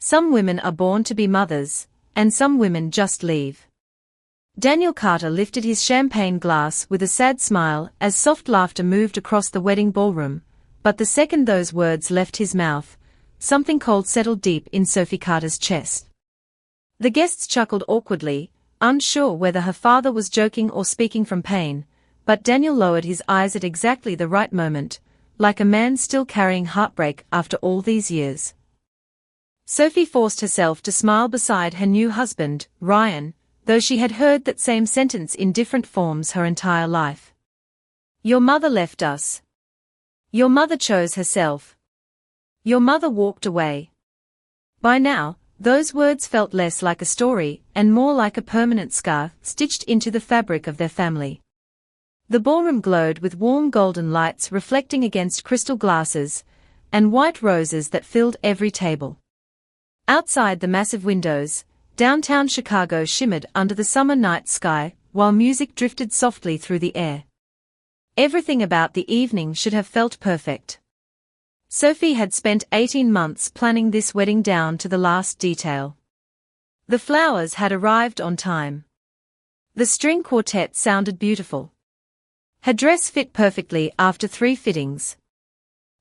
Some women are born to be mothers, and some women just leave. Daniel Carter lifted his champagne glass with a sad smile as soft laughter moved across the wedding ballroom, but the second those words left his mouth, something cold settled deep in Sophie Carter's chest. The guests chuckled awkwardly, unsure whether her father was joking or speaking from pain, but Daniel lowered his eyes at exactly the right moment, like a man still carrying heartbreak after all these years. Sophie forced herself to smile beside her new husband, Ryan, though she had heard that same sentence in different forms her entire life. Your mother left us. Your mother chose herself. Your mother walked away. By now, those words felt less like a story and more like a permanent scar stitched into the fabric of their family. The ballroom glowed with warm golden lights reflecting against crystal glasses, and white roses that filled every table. Outside the massive windows, downtown Chicago shimmered under the summer night sky, while music drifted softly through the air. Everything about the evening should have felt perfect. Sophie had spent 18 months planning this wedding down to the last detail. The flowers had arrived on time. The string quartet sounded beautiful. Her dress fit perfectly after 3 fittings.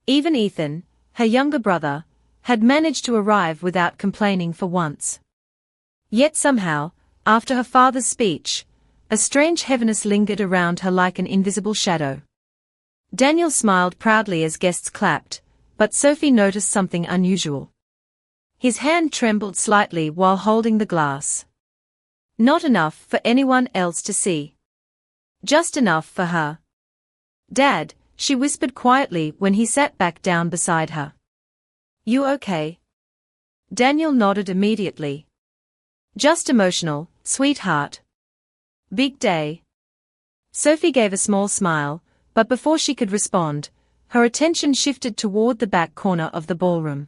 Even Ethan, her younger brother, had managed to arrive without complaining for once. Yet somehow, after her father's speech, a strange heaviness lingered around her like an invisible shadow. Daniel smiled proudly as guests clapped, but Sophie noticed something unusual. His hand trembled slightly while holding the glass. Not enough for anyone else to see. Just enough for her. Dad, she whispered quietly when he sat back down beside her. You okay? Daniel nodded immediately. Just emotional, sweetheart. Big day. Sophie gave a small smile, but before she could respond, her attention shifted toward the back corner of the ballroom.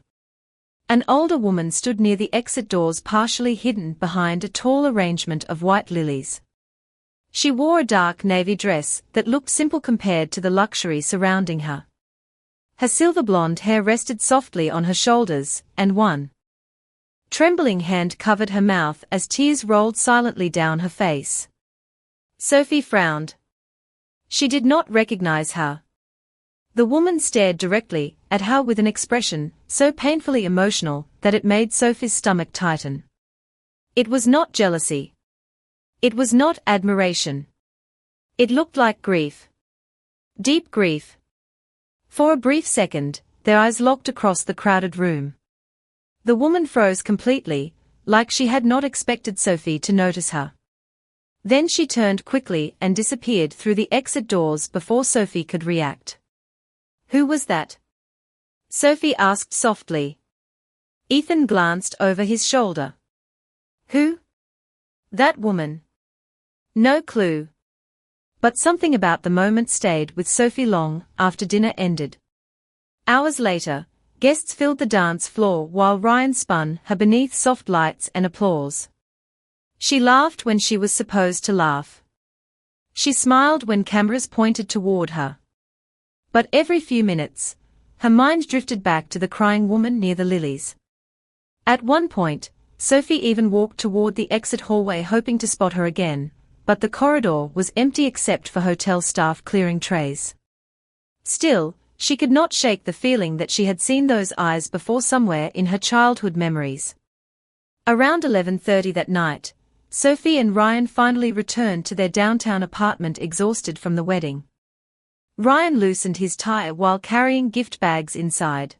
An older woman stood near the exit doors, partially hidden behind a tall arrangement of white lilies. She wore a dark navy dress that looked simple compared to the luxury surrounding her. Her silver blonde hair rested softly on her shoulders, and one trembling hand covered her mouth as tears rolled silently down her face. Sophie frowned. She did not recognize her. The woman stared directly at her with an expression so painfully emotional that it made Sophie's stomach tighten. It was not jealousy. It was not admiration. It looked like grief. Deep grief. For a brief second, their eyes locked across the crowded room. The woman froze completely, like she had not expected Sophie to notice her. Then she turned quickly and disappeared through the exit doors before Sophie could react. Who was that? Sophie asked softly. Ethan glanced over his shoulder. Who? That woman. No clue. But something about the moment stayed with Sophie long after dinner ended. Hours later, guests filled the dance floor while Ryan spun her beneath soft lights and applause. She laughed when she was supposed to laugh. She smiled when cameras pointed toward her. But every few minutes, her mind drifted back to the crying woman near the lilies. At one point, Sophie even walked toward the exit hallway hoping to spot her again, but the corridor was empty except for hotel staff clearing trays. Still, she could not shake the feeling that she had seen those eyes before somewhere in her childhood memories. Around 11:30 that night, Sophie and Ryan finally returned to their downtown apartment exhausted from the wedding. Ryan loosened his tie while carrying gift bags inside.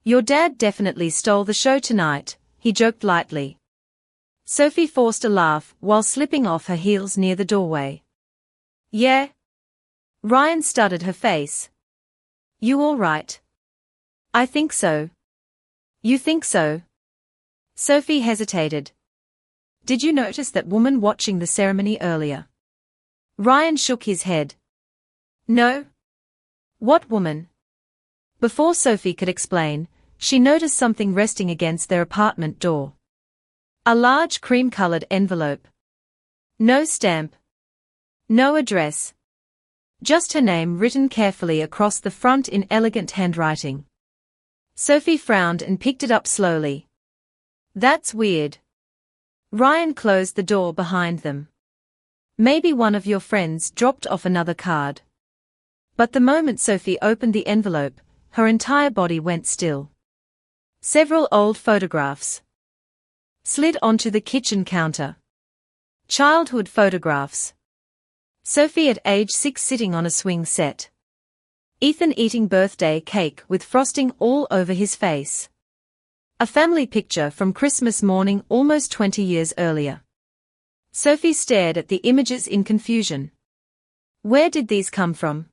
Your dad definitely stole the show tonight, he joked lightly. Sophie forced a laugh while slipping off her heels near the doorway. Yeah? Ryan studied her face. You all right? I think so. You think so? Sophie hesitated. Did you notice that woman watching the ceremony earlier? Ryan shook his head. No. What woman? Before Sophie could explain, she noticed something resting against their apartment door. A large cream-colored envelope. No stamp. No address. Just her name written carefully across the front in elegant handwriting. Sophie frowned and picked it up slowly. That's weird. Ryan closed the door behind them. Maybe one of your friends dropped off another card. But the moment Sophie opened the envelope, her entire body went still. Several old photographs slid onto the kitchen counter. Childhood photographs. Sophie at age 6 sitting on a swing set. Ethan eating birthday cake with frosting all over his face. A family picture from Christmas morning almost 20 years earlier. Sophie stared at the images in confusion. Where did these come from?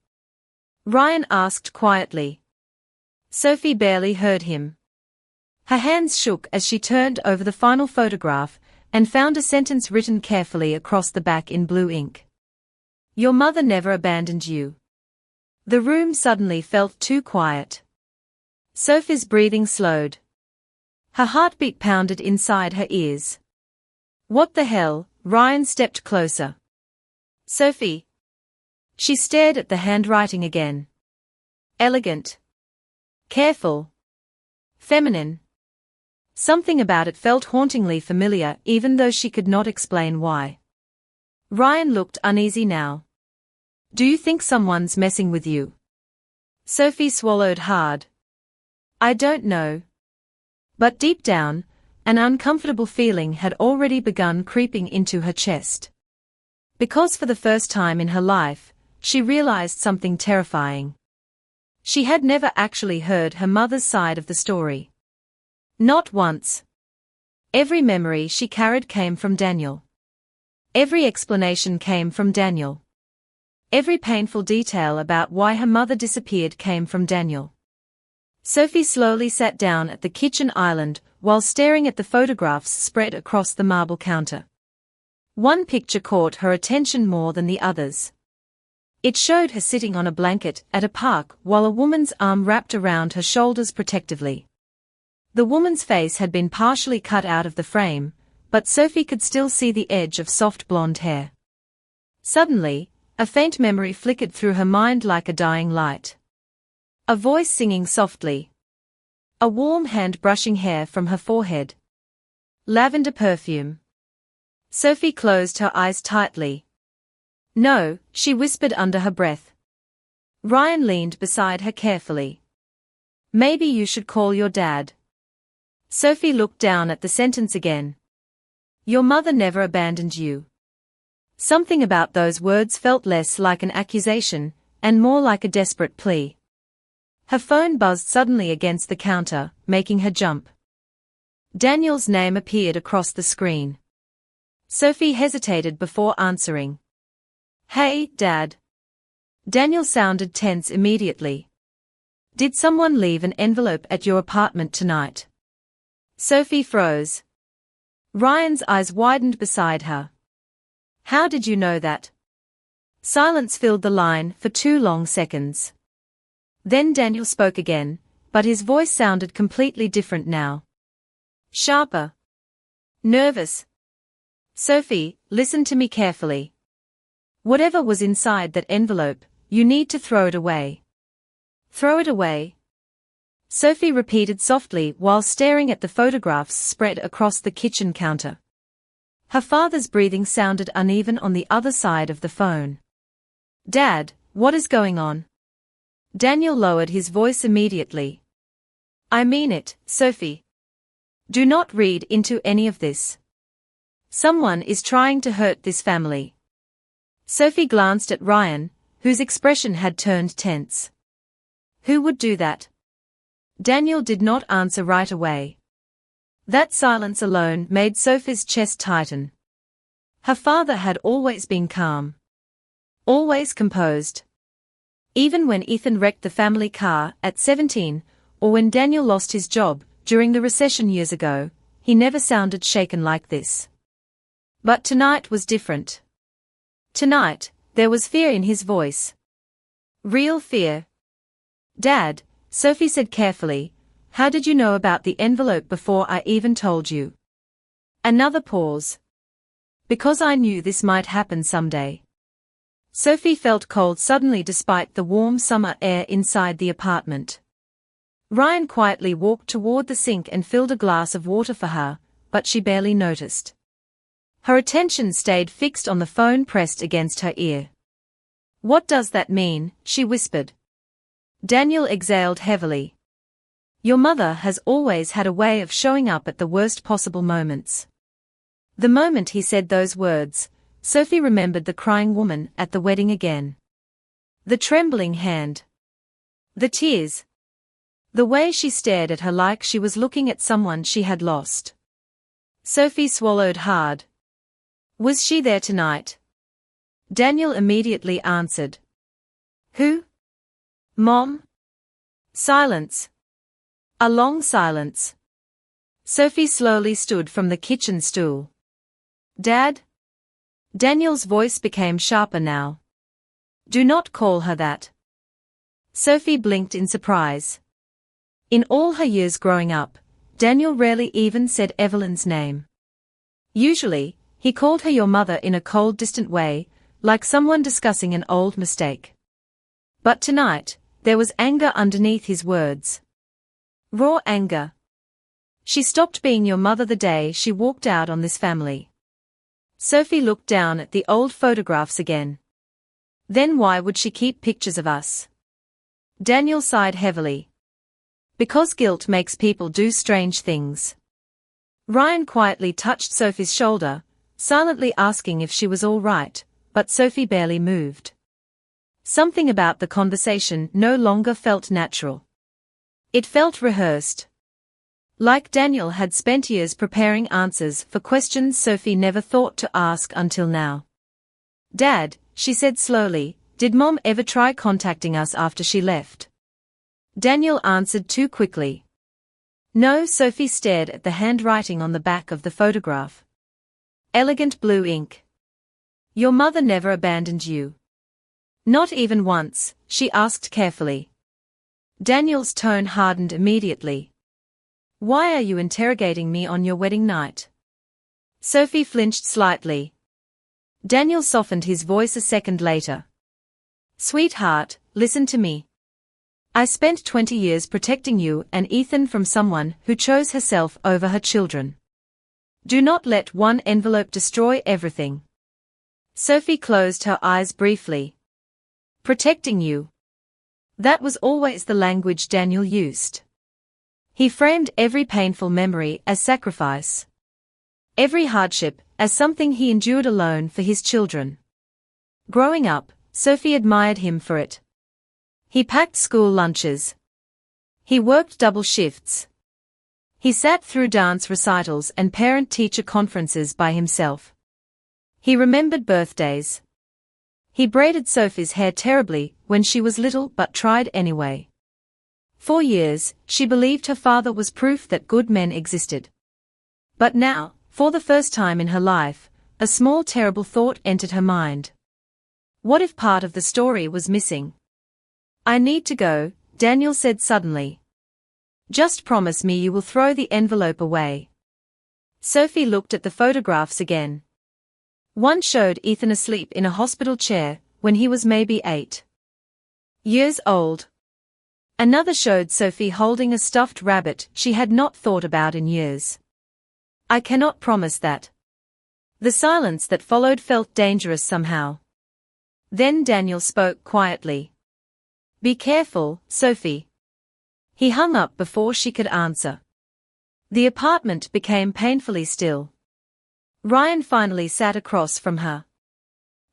Ryan asked quietly. Sophie barely heard him. Her hands shook as she turned over the final photograph and found a sentence written carefully across the back in blue ink. Your mother never abandoned you. The room suddenly felt too quiet. Sophie's breathing slowed. Her heartbeat pounded inside her ears. What the hell? Ryan stepped closer. Sophie. She stared at the handwriting again. Elegant. Careful. Feminine. Something about it felt hauntingly familiar even though she could not explain why. Ryan looked uneasy now. Do you think someone's messing with you? Sophie swallowed hard. I don't know. But deep down, an uncomfortable feeling had already begun creeping into her chest. Because for the first time in her life, she realized something terrifying. She had never actually heard her mother's side of the story. Not once. Every memory she carried came from Daniel. Every explanation came from Daniel. Every painful detail about why her mother disappeared came from Daniel. Sophie slowly sat down at the kitchen island while staring at the photographs spread across the marble counter. One picture caught her attention more than the others. It showed her sitting on a blanket at a park while a woman's arm wrapped around her shoulders protectively. The woman's face had been partially cut out of the frame, but Sophie could still see the edge of soft blonde hair. Suddenly, a faint memory flickered through her mind like a dying light. A voice singing softly. A warm hand brushing hair from her forehead. Lavender perfume. Sophie closed her eyes tightly. No, she whispered under her breath. Ryan leaned beside her carefully. Maybe you should call your dad. Sophie looked down at the sentence again. Your mother never abandoned you. Something about those words felt less like an accusation, and more like a desperate plea. Her phone buzzed suddenly against the counter, making her jump. Daniel's name appeared across the screen. Sophie hesitated before answering. Hey, Dad. Daniel sounded tense immediately. Did someone leave an envelope at your apartment tonight? Sophie froze. Ryan's eyes widened beside her. How did you know that? Silence filled the line for 2 long seconds. Then Daniel spoke again, but his voice sounded completely different now. Sharper. Nervous. Sophie, listen to me carefully. Whatever was inside that envelope, you need to throw it away. Throw it away? Sophie repeated softly while staring at the photographs spread across the kitchen counter. Her father's breathing sounded uneven on the other side of the phone. Dad, what is going on? Daniel lowered his voice immediately. I mean it, Sophie. Do not read into any of this. Someone is trying to hurt this family. Sophie glanced at Ryan, whose expression had turned tense. Who would do that? Daniel did not answer right away. That silence alone made Sophie's chest tighten. Her father had always been calm. Always composed. Even when Ethan wrecked the family car at 17, or when Daniel lost his job during the recession years ago, he never sounded shaken like this. But tonight was different. Tonight, there was fear in his voice. Real fear. Dad, Sophie said carefully, how did you know about the envelope before I even told you? Another pause. Because I knew this might happen someday. Sophie felt cold suddenly despite the warm summer air inside the apartment. Ryan quietly walked toward the sink and filled a glass of water for her, but she barely noticed. Her attention stayed fixed on the phone pressed against her ear. "What does that mean?" she whispered. Daniel exhaled heavily. "Your mother has always had a way of showing up at the worst possible moments." The moment he said those words, Sophie remembered the crying woman at the wedding again. The trembling hand. The tears. The way she stared at her like she was looking at someone she had lost. Sophie swallowed hard. "Was she there tonight?" Daniel immediately answered. "Who? Mom?" Silence. A long silence. Sophie slowly stood from the kitchen stool. "Dad?" Daniel's voice became sharper now. "Do not call her that." Sophie blinked in surprise. In all her years growing up, Daniel rarely even said Evelyn's name. Usually, he called her your mother in a cold, distant way, like someone discussing an old mistake. But tonight, there was anger underneath his words. Raw anger. "She stopped being your mother the day she walked out on this family." Sophie looked down at the old photographs again. "Then why would she keep pictures of us?" Daniel sighed heavily. "Because guilt makes people do strange things." Ryan quietly touched Sophie's shoulder, silently asking if she was all right, but Sophie barely moved. Something about the conversation no longer felt natural. It felt rehearsed. Like Daniel had spent years preparing answers for questions Sophie never thought to ask until now. "Dad," she said slowly, "did Mom ever try contacting us after she left?" Daniel answered too quickly. "No." Sophie stared at the handwriting on the back of the photograph. Elegant blue ink. "Your mother never abandoned you?" "Not even once," she asked carefully. Daniel's tone hardened immediately. "Why are you interrogating me on your wedding night?" Sophie flinched slightly. Daniel softened his voice a second later. "Sweetheart, listen to me. I spent 20 years protecting you and Ethan from someone who chose herself over her children. Do not let one envelope destroy everything." Sophie closed her eyes briefly. "Protecting you." That was always the language Daniel used. He framed every painful memory as sacrifice. Every hardship as something he endured alone for his children. Growing up, Sophie admired him for it. He packed school lunches. He worked double shifts. He sat through dance recitals and parent-teacher conferences by himself. He remembered birthdays. He braided Sophie's hair terribly when she was little but tried anyway. For years, she believed her father was proof that good men existed. But now, for the first time in her life, a small terrible thought entered her mind. What if part of the story was missing? "I need to go," Daniel said suddenly. "Just promise me you will throw the envelope away." Sophie looked at the photographs again. One showed Ethan asleep in a hospital chair when he was maybe 8 years old. Another showed Sophie holding a stuffed rabbit she had not thought about in years. "I cannot promise that." The silence that followed felt dangerous somehow. Then Daniel spoke quietly. "Be careful, Sophie." He hung up before she could answer. The apartment became painfully still. Ryan finally sat across from her.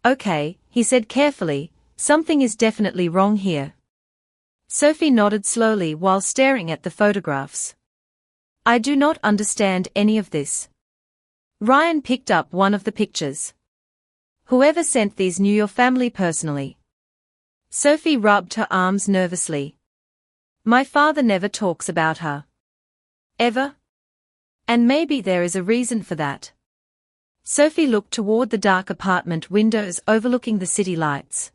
"Okay," he said carefully, "something is definitely wrong here." Sophie nodded slowly while staring at the photographs. "I do not understand any of this." Ryan picked up one of the pictures. "Whoever sent these knew your family personally." Sophie rubbed her arms nervously. "My father never talks about her. Ever? And maybe there is a reason for that." Sophie looked toward the dark apartment windows overlooking the city lights.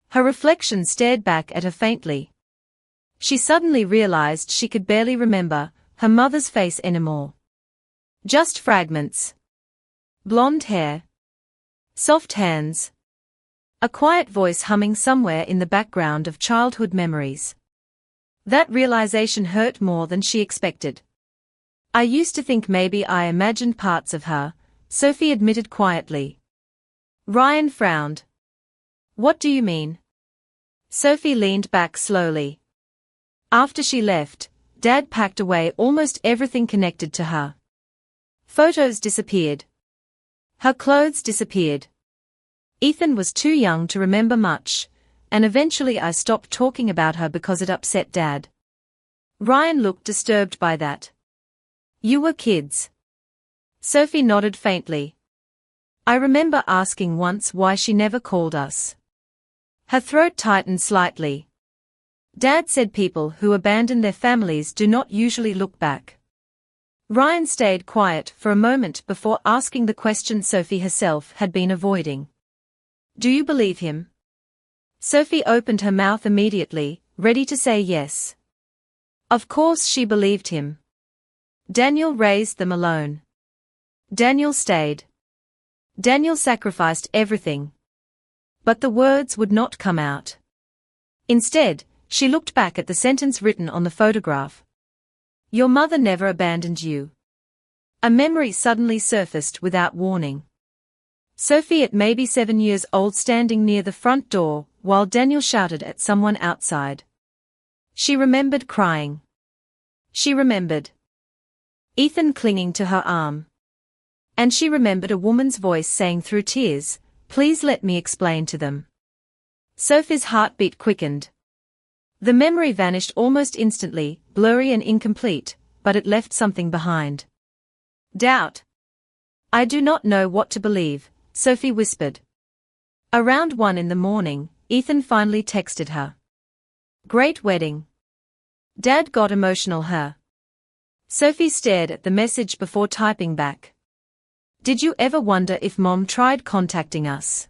Her reflection stared back at her faintly. She suddenly realized she could barely remember her mother's face anymore. Just fragments. Blonde hair. Soft hands. A quiet voice humming somewhere in the background of childhood memories. That realization hurt more than she expected. I used to think maybe I imagined parts of her, Sophie admitted quietly. Ryan frowned. What do you mean? Sophie leaned back slowly. After she left, Dad packed away almost everything connected to her. Photos disappeared. Her clothes disappeared. Ethan was too young to remember much, and eventually I stopped talking about her because it upset Dad. Ryan looked disturbed by that. You were kids. Sophie nodded faintly. I remember asking once why she never called us. Her throat tightened slightly. Dad said people who abandon their families do not usually look back. Ryan stayed quiet for a moment before asking the question Sophie herself had been avoiding. Do you believe him? Sophie opened her mouth immediately, ready to say yes. Of course she believed him. Daniel raised them alone. Daniel stayed. Daniel sacrificed everything. But the words would not come out. Instead, she looked back at the sentence written on the photograph. Your mother never abandoned you. A memory suddenly surfaced without warning. Sophie at maybe 7 years old standing near the front door, while Daniel shouted at someone outside. She remembered crying. She remembered Ethan clinging to her arm. And she remembered a woman's voice saying through tears, please let me explain to them. Sophie's heartbeat quickened. The memory vanished almost instantly, blurry and incomplete, but it left something behind. Doubt. I do not know what to believe, Sophie whispered. Around 1 in the morning, Ethan finally texted her. Great wedding. Dad got emotional her. Sophie stared at the message before typing back. Did you ever wonder if Mom tried contacting us?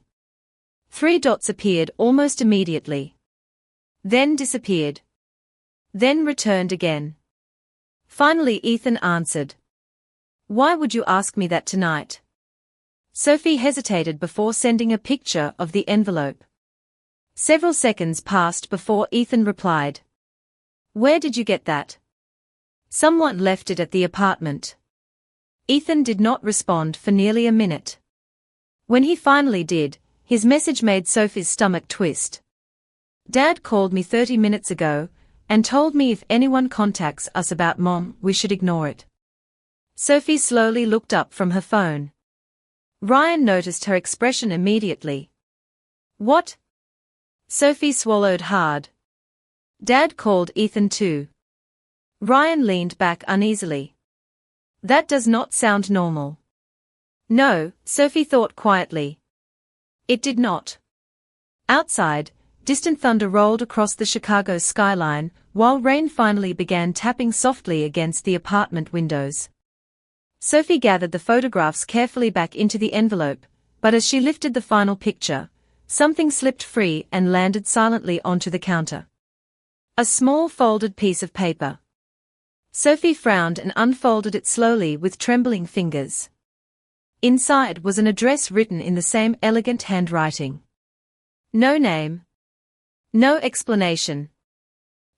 3 dots appeared almost immediately. Then disappeared. Then returned again. Finally Ethan answered. Why would you ask me that tonight? Sophie hesitated before sending a picture of the envelope. Several seconds passed before Ethan replied. Where did you get that? Someone left it at the apartment. Ethan did not respond for nearly a minute. When he finally did, his message made Sophie's stomach twist. Dad called me 30 minutes ago, and told me if anyone contacts us about Mom, we should ignore it. Sophie slowly looked up from her phone. Ryan noticed her expression immediately. What? Sophie swallowed hard. Dad called Ethan too. Ryan leaned back uneasily. That does not sound normal. No, Sophie thought quietly. It did not. Outside, distant thunder rolled across the Chicago skyline, while rain finally began tapping softly against the apartment windows. Sophie gathered the photographs carefully back into the envelope, but as she lifted the final picture, something slipped free and landed silently onto the counter. A small folded piece of paper. Sophie frowned and unfolded it slowly with trembling fingers. Inside was an address written in the same elegant handwriting. No name. No explanation.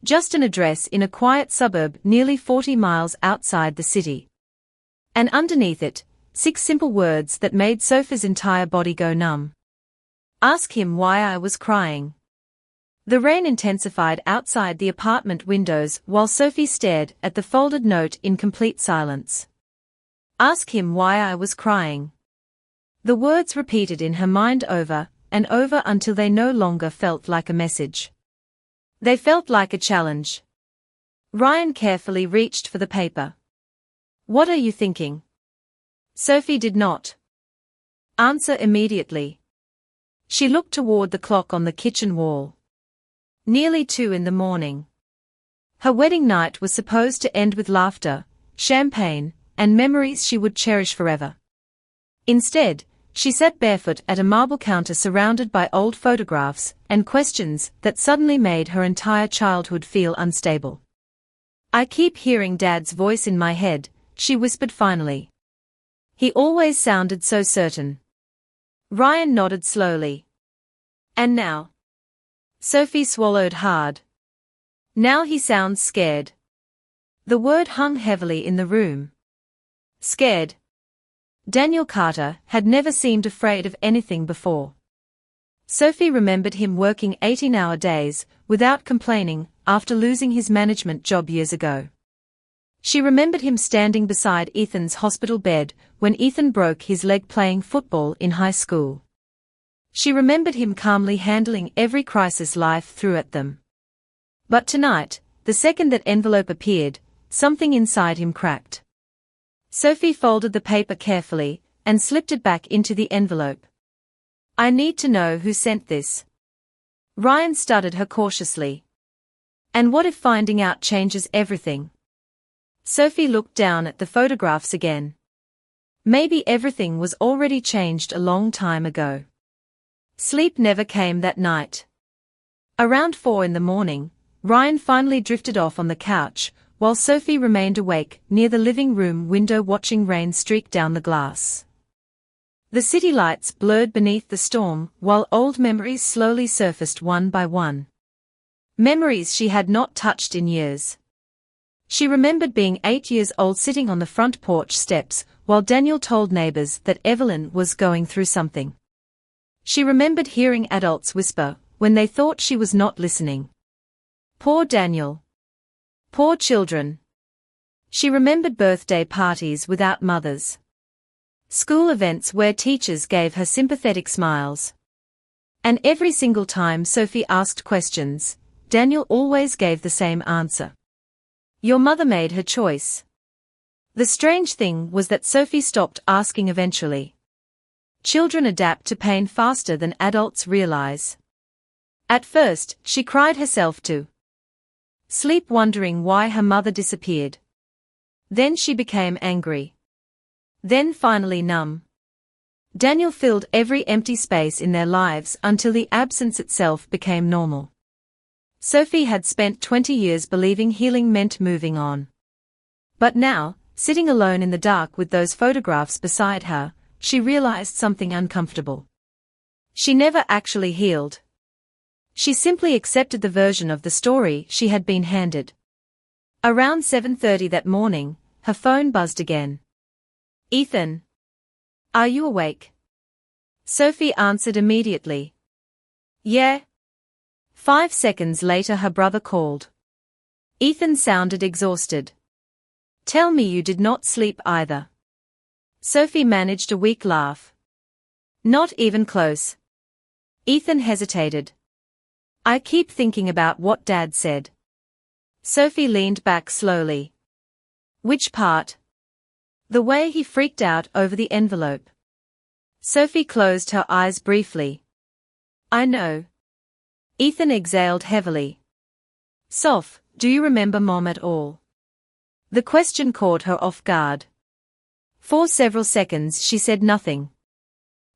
Just an address in a quiet suburb nearly 40 miles outside the city. And underneath it, 6 simple words that made Sophie's entire body go numb. Ask him why I was crying. The rain intensified outside the apartment windows while Sophie stared at the folded note in complete silence. Ask him why I was crying. The words repeated in her mind over and over until they no longer felt like a message. They felt like a challenge. Ryan carefully reached for the paper. What are you thinking? Sophie did not answer immediately. She looked toward the clock on the kitchen wall. Nearly 2 in the morning. Her wedding night was supposed to end with laughter, champagne, and memories she would cherish forever. Instead, she sat barefoot at a marble counter surrounded by old photographs and questions that suddenly made her entire childhood feel unstable. I keep hearing Dad's voice in my head, she whispered finally. He always sounded so certain. Ryan nodded slowly. And now? Sophie swallowed hard. Now he sounds scared. The word hung heavily in the room. Scared. Daniel Carter had never seemed afraid of anything before. Sophie remembered him working 18-hour days, without complaining, after losing his management job years ago. She remembered him standing beside Ethan's hospital bed when Ethan broke his leg playing football in high school. She remembered him calmly handling every crisis life threw at them. But tonight, the second that envelope appeared, something inside him cracked. Sophie folded the paper carefully and slipped it back into the envelope. I need to know who sent this. Ryan stuttered her cautiously. And what if finding out changes everything? Sophie looked down at the photographs again. Maybe everything was already changed a long time ago. Sleep never came that night. Around 4 a.m, Ryan finally drifted off on the couch, while Sophie remained awake near the living room window watching rain streak down the glass. The city lights blurred beneath the storm while old memories slowly surfaced one by one. Memories she had not touched in years. She remembered being 8 years old sitting on the front porch steps while Daniel told neighbors that Evelyn was going through something. She remembered hearing adults whisper when they thought she was not listening. Poor Daniel. Poor children. She remembered birthday parties without mothers. School events where teachers gave her sympathetic smiles. And every single time Sophie asked questions, Daniel always gave the same answer. Your mother made her choice. The strange thing was that Sophie stopped asking eventually. Children adapt to pain faster than adults realize. At first, she cried herself to sleep wondering why her mother disappeared. Then she became angry. Then finally numb. Daniel filled every empty space in their lives until the absence itself became normal. Sophie had spent 20 years believing healing meant moving on. But now, sitting alone in the dark with those photographs beside her, she realized something uncomfortable. She never actually healed. She simply accepted the version of the story she had been handed. Around 7:30 that morning, her phone buzzed again. Ethan. Are you awake? Sophie answered immediately. Yeah. 5 seconds later her brother called. Ethan sounded exhausted. Tell me you did not sleep either. Sophie managed a weak laugh. Not even close. Ethan hesitated. I keep thinking about what Dad said. Sophie leaned back slowly. Which part? The way he freaked out over the envelope. Sophie closed her eyes briefly. I know. Ethan exhaled heavily. Soph, do you remember Mom at all? The question caught her off guard. For several seconds she said nothing.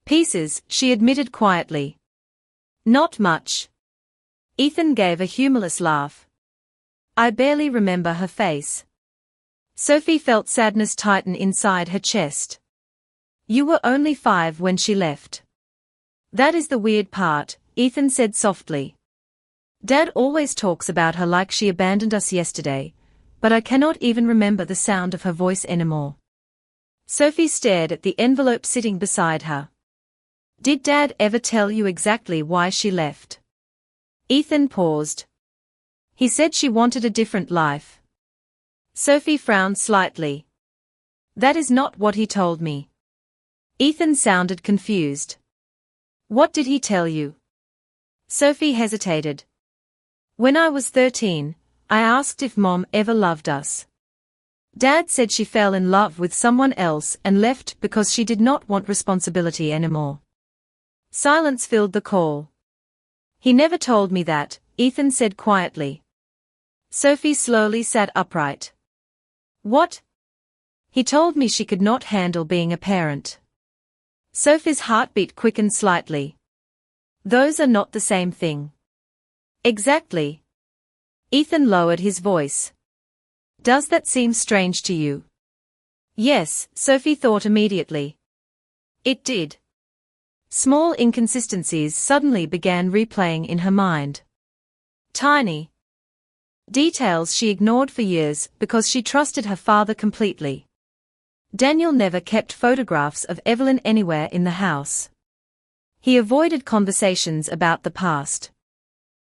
Pieces, she admitted quietly. Not much. Ethan gave a humorless laugh. I barely remember her face. Sophie felt sadness tighten inside her chest. You were only 5 when she left. That is the weird part, Ethan said softly. Dad always talks about her like she abandoned us yesterday, but I cannot even remember the sound of her voice anymore. Sophie stared at the envelope sitting beside her. Did Dad ever tell you exactly why she left? Ethan paused. He said she wanted a different life. Sophie frowned slightly. That is not what he told me. Ethan sounded confused. What did he tell you? Sophie hesitated. When I was 13, I asked if Mom ever loved us. Dad said she fell in love with someone else and left because she did not want responsibility anymore. Silence filled the call. He never told me that, Ethan said quietly. Sophie slowly sat upright. What? He told me she could not handle being a parent. Sophie's heartbeat quickened slightly. Those are not the same thing. Exactly. Ethan lowered his voice. Does that seem strange to you? Yes, Sophie thought immediately. It did. Small inconsistencies suddenly began replaying in her mind. Tiny details she ignored for years because she trusted her father completely. Daniel never kept photographs of Evelyn anywhere in the house. He avoided conversations about the past.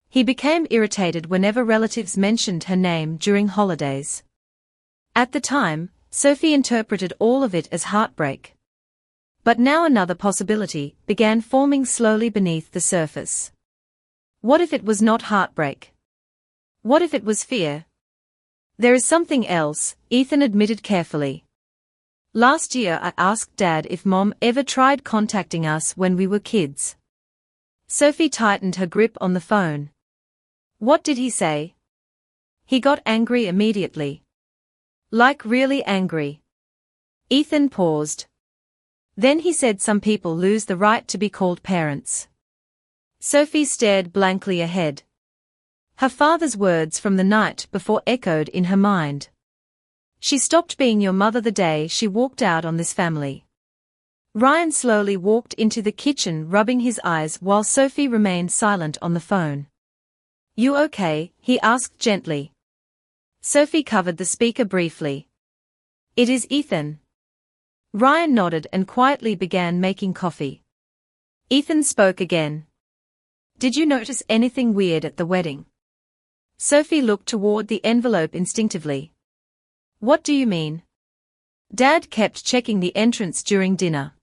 He became irritated whenever relatives mentioned her name during holidays. At the time, Sophie interpreted all of it as heartbreak. But now another possibility began forming slowly beneath the surface. What if it was not heartbreak? What if it was fear? There is something else, Ethan admitted carefully. Last year I asked Dad if Mom ever tried contacting us when we were kids. Sophie tightened her grip on the phone. What did he say? He got angry immediately. Like really angry. Ethan paused. Then he said some people lose the right to be called parents. Sophie stared blankly ahead. Her father's words from the night before echoed in her mind. She stopped being your mother the day she walked out on this family. Ryan slowly walked into the kitchen, rubbing his eyes while Sophie remained silent on the phone. You okay? He asked gently. Sophie covered the speaker briefly. It is Ethan. Ryan nodded and quietly began making coffee. Ethan spoke again. Did you notice anything weird at the wedding? Sophie looked toward the envelope instinctively. What do you mean? Dad kept checking the entrance during dinner.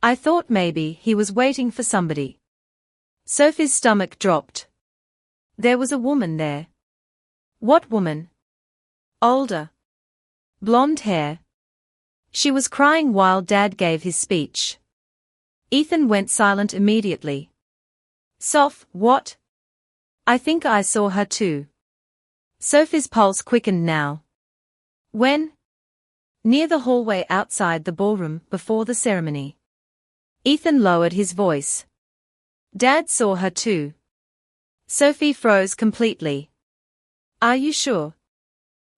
I thought maybe he was waiting for somebody. Sophie's stomach dropped. There was a woman there. What woman? Older. Blonde hair. She was crying while Dad gave his speech. Ethan went silent immediately. Soph, what? I think I saw her too. Sophie's pulse quickened now. When? Near the hallway outside the ballroom before the ceremony. Ethan lowered his voice. Dad saw her too. Sophie froze completely. Are you sure?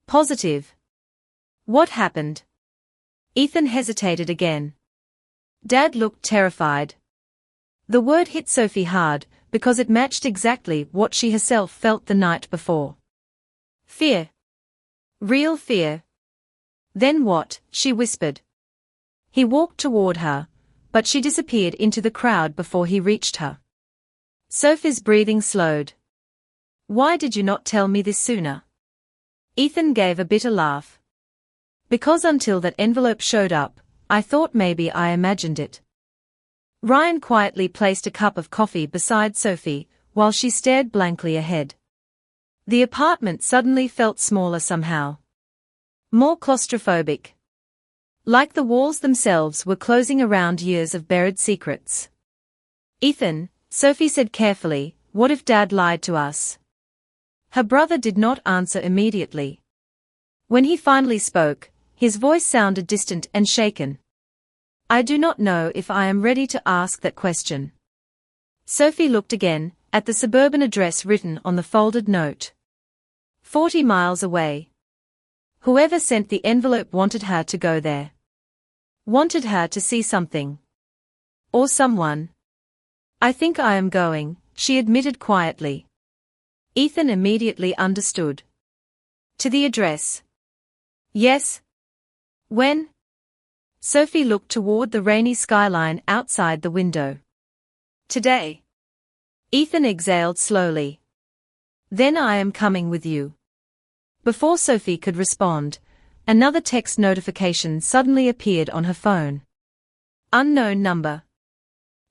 Positive. What happened? Ethan hesitated again. Dad looked terrified. The word hit Sophie hard, because it matched exactly what she herself felt the night before. Fear. Real fear. Then what? She whispered. He walked toward her, but she disappeared into the crowd before he reached her. Sophie's breathing slowed. Why did you not tell me this sooner? Ethan gave a bitter laugh. Because until that envelope showed up, I thought maybe I imagined it. Ryan quietly placed a cup of coffee beside Sophie, while she stared blankly ahead. The apartment suddenly felt smaller somehow. More claustrophobic. Like the walls themselves were closing around years of buried secrets. Ethan, Sophie said carefully, what if Dad lied to us? Her brother did not answer immediately. When he finally spoke, his voice sounded distant and shaken. I do not know if I am ready to ask that question. Sophie looked again, at the suburban address written on the folded note. 40 miles away. Whoever sent the envelope wanted her to go there. Wanted her to see something. Or someone. I think I am going, she admitted quietly. Ethan immediately understood. To the address. Yes. When? Sophie looked toward the rainy skyline outside the window. Today. Ethan exhaled slowly. Then I am coming with you. Before Sophie could respond, another text notification suddenly appeared on her phone. Unknown number.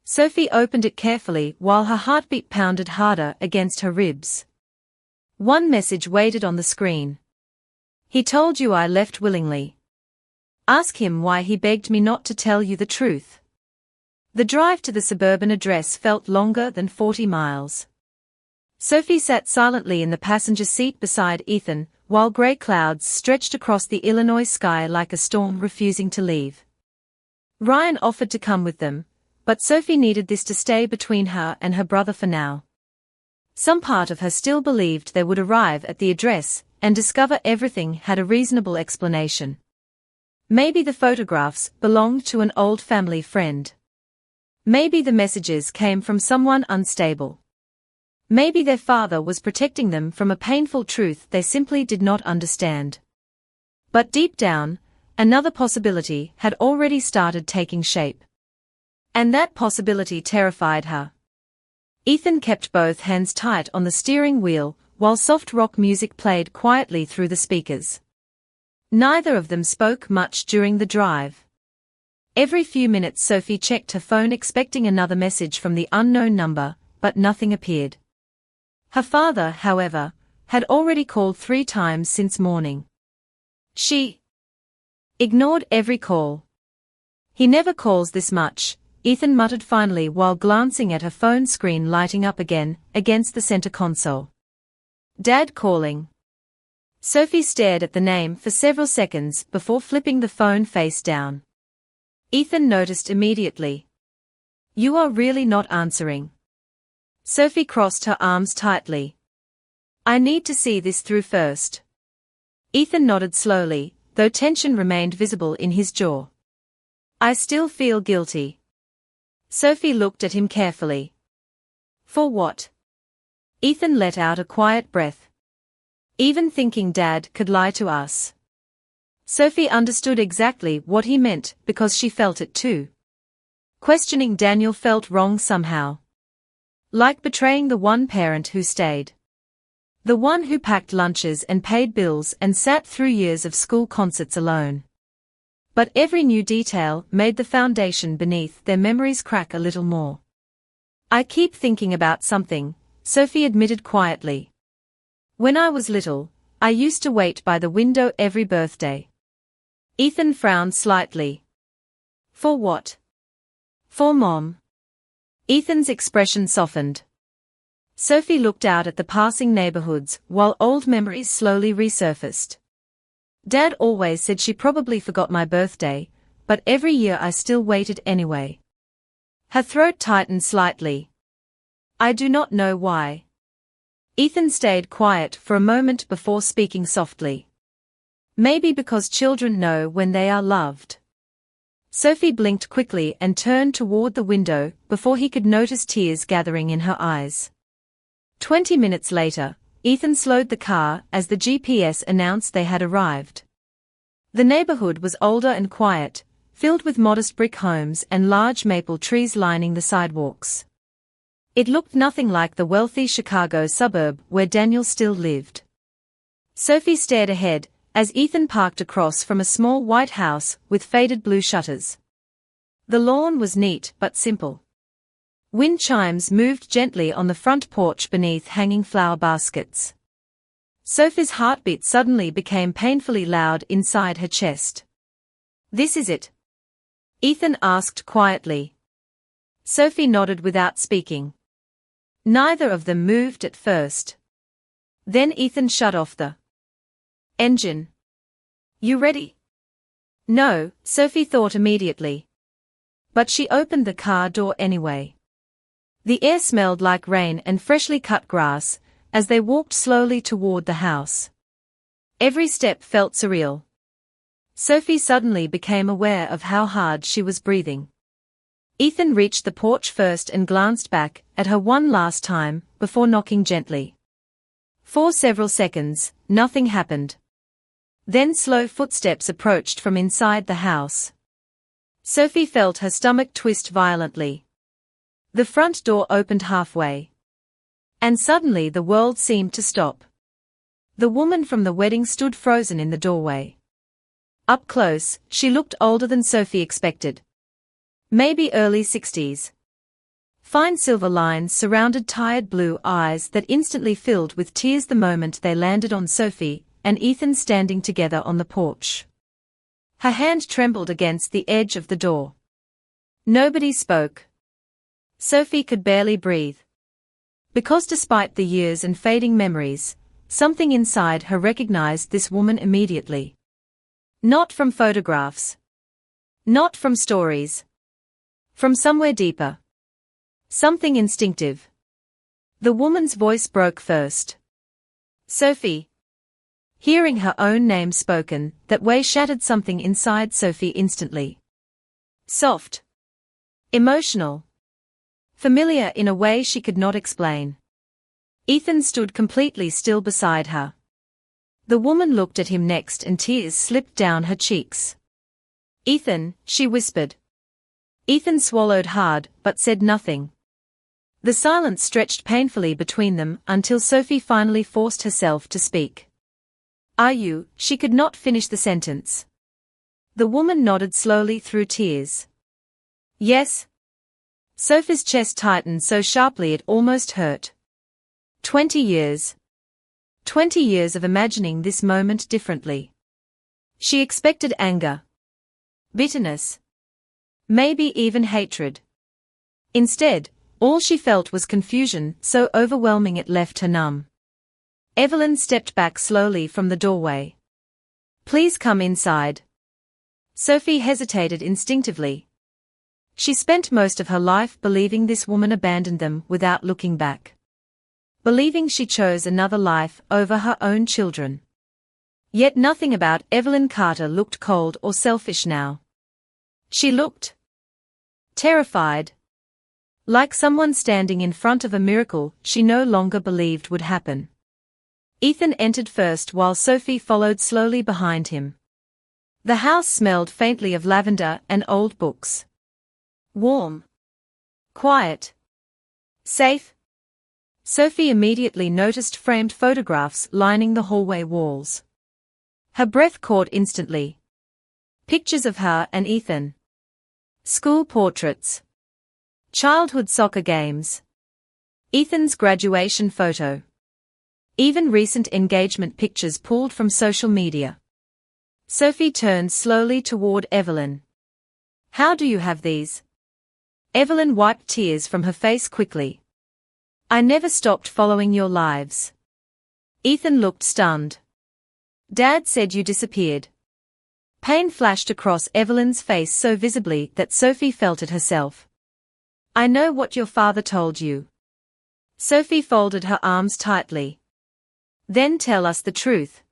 Sophie opened it carefully while her heartbeat pounded harder against her ribs. One message waited on the screen. He told you I left willingly. Ask him why he begged me not to tell you the truth. The drive to the suburban address felt longer than 40 miles. Sophie sat silently in the passenger seat beside Ethan, while grey clouds stretched across the Illinois sky like a storm refusing to leave. Ryan offered to come with them, but Sophie needed this to stay between her and her brother for now. Some part of her still believed they would arrive at the address and discover everything had a reasonable explanation. Maybe the photographs belonged to an old family friend. Maybe the messages came from someone unstable. Maybe their father was protecting them from a painful truth they simply did not understand. But deep down, another possibility had already started taking shape. And that possibility terrified her. Ethan kept both hands tight on the steering wheel, while soft rock music played quietly through the speakers. Neither of them spoke much during the drive. Every few minutes Sophie checked her phone expecting another message from the unknown number, but nothing appeared. Her father, however, had already called 3 times since morning. She ignored every call. He never calls this much, Ethan muttered finally while glancing at her phone screen lighting up again, against the center console. Dad calling. Sophie stared at the name for several seconds before flipping the phone face down. Ethan noticed immediately. You are really not answering. Sophie crossed her arms tightly. I need to see this through first. Ethan nodded slowly, though tension remained visible in his jaw. I still feel guilty. Sophie looked at him carefully. For what? Ethan let out a quiet breath. Even thinking Dad could lie to us. Sophie understood exactly what he meant because she felt it too. Questioning Daniel felt wrong somehow. Like betraying the one parent who stayed. The one who packed lunches and paid bills and sat through years of school concerts alone. But every new detail made the foundation beneath their memories crack a little more. I keep thinking about something, Sophie admitted quietly. When I was little, I used to wait by the window every birthday. Ethan frowned slightly. For what? For Mom. Ethan's expression softened. Sophie looked out at the passing neighborhoods while old memories slowly resurfaced. Dad always said she probably forgot my birthday, but every year I still waited anyway. Her throat tightened slightly. I do not know why. Ethan stayed quiet for a moment before speaking softly. Maybe because children know when they are loved. Sophie blinked quickly and turned toward the window before he could notice tears gathering in her eyes. 20 minutes later, Ethan slowed the car as the GPS announced they had arrived. The neighborhood was older and quiet, filled with modest brick homes and large maple trees lining the sidewalks. It looked nothing like the wealthy Chicago suburb where Daniel still lived. Sophie stared ahead, as Ethan parked across from a small white house with faded blue shutters. The lawn was neat but simple. Wind chimes moved gently on the front porch beneath hanging flower baskets. Sophie's heartbeat suddenly became painfully loud inside her chest. This is it? Ethan asked quietly. Sophie nodded without speaking. Neither of them moved at first. Then Ethan shut off the engine. You ready? No, Sophie thought immediately. But she opened the car door anyway. The air smelled like rain and freshly cut grass, as they walked slowly toward the house. Every step felt surreal. Sophie suddenly became aware of how hard she was breathing. Ethan reached the porch first and glanced back at her one last time, before knocking gently. For several seconds, nothing happened. Then slow footsteps approached from inside the house. Sophie felt her stomach twist violently. The front door opened halfway. And suddenly the world seemed to stop. The woman from the wedding stood frozen in the doorway. Up close, she looked older than Sophie expected. Maybe early 60s. Fine silver lines surrounded tired blue eyes that instantly filled with tears the moment they landed on Sophie and Ethan standing together on the porch. Her hand trembled against the edge of the door. Nobody spoke. Sophie could barely breathe. Because despite the years and fading memories, something inside her recognized this woman immediately. Not from photographs. Not from stories. From somewhere deeper. Something instinctive. The woman's voice broke first. Sophie. Hearing her own name spoken, that way shattered something inside Sophie instantly. Soft. Emotional. Familiar in a way she could not explain. Ethan stood completely still beside her. The woman looked at him next and tears slipped down her cheeks. Ethan, she whispered. Ethan swallowed hard, but said nothing. The silence stretched painfully between them until Sophie finally forced herself to speak. Are you? She could not finish the sentence. The woman nodded slowly through tears. Yes. Sophie's chest tightened so sharply it almost hurt. 20 years. 20 years of imagining this moment differently. She expected anger. Bitterness. Maybe even hatred. Instead, all she felt was confusion so overwhelming it left her numb. Evelyn stepped back slowly from the doorway. Please come inside. Sophie hesitated instinctively. She spent most of her life believing this woman abandoned them without looking back. Believing she chose another life over her own children. Yet nothing about Evelyn Carter looked cold or selfish now. She looked terrified. Like someone standing in front of a miracle she no longer believed would happen. Ethan entered first while Sophie followed slowly behind him. The house smelled faintly of lavender and old books. Warm. Quiet. Safe. Sophie immediately noticed framed photographs lining the hallway walls. Her breath caught instantly. Pictures of her and Ethan. School portraits. Childhood soccer games. Ethan's graduation photo. Even recent engagement pictures pulled from social media. Sophie turned slowly toward Evelyn. How do you have these? Evelyn wiped tears from her face quickly. I never stopped following your lives. Ethan looked stunned. Dad said you disappeared. Pain flashed across Evelyn's face so visibly that Sophie felt it herself. I know what your father told you. Sophie folded her arms tightly. Then tell us the truth.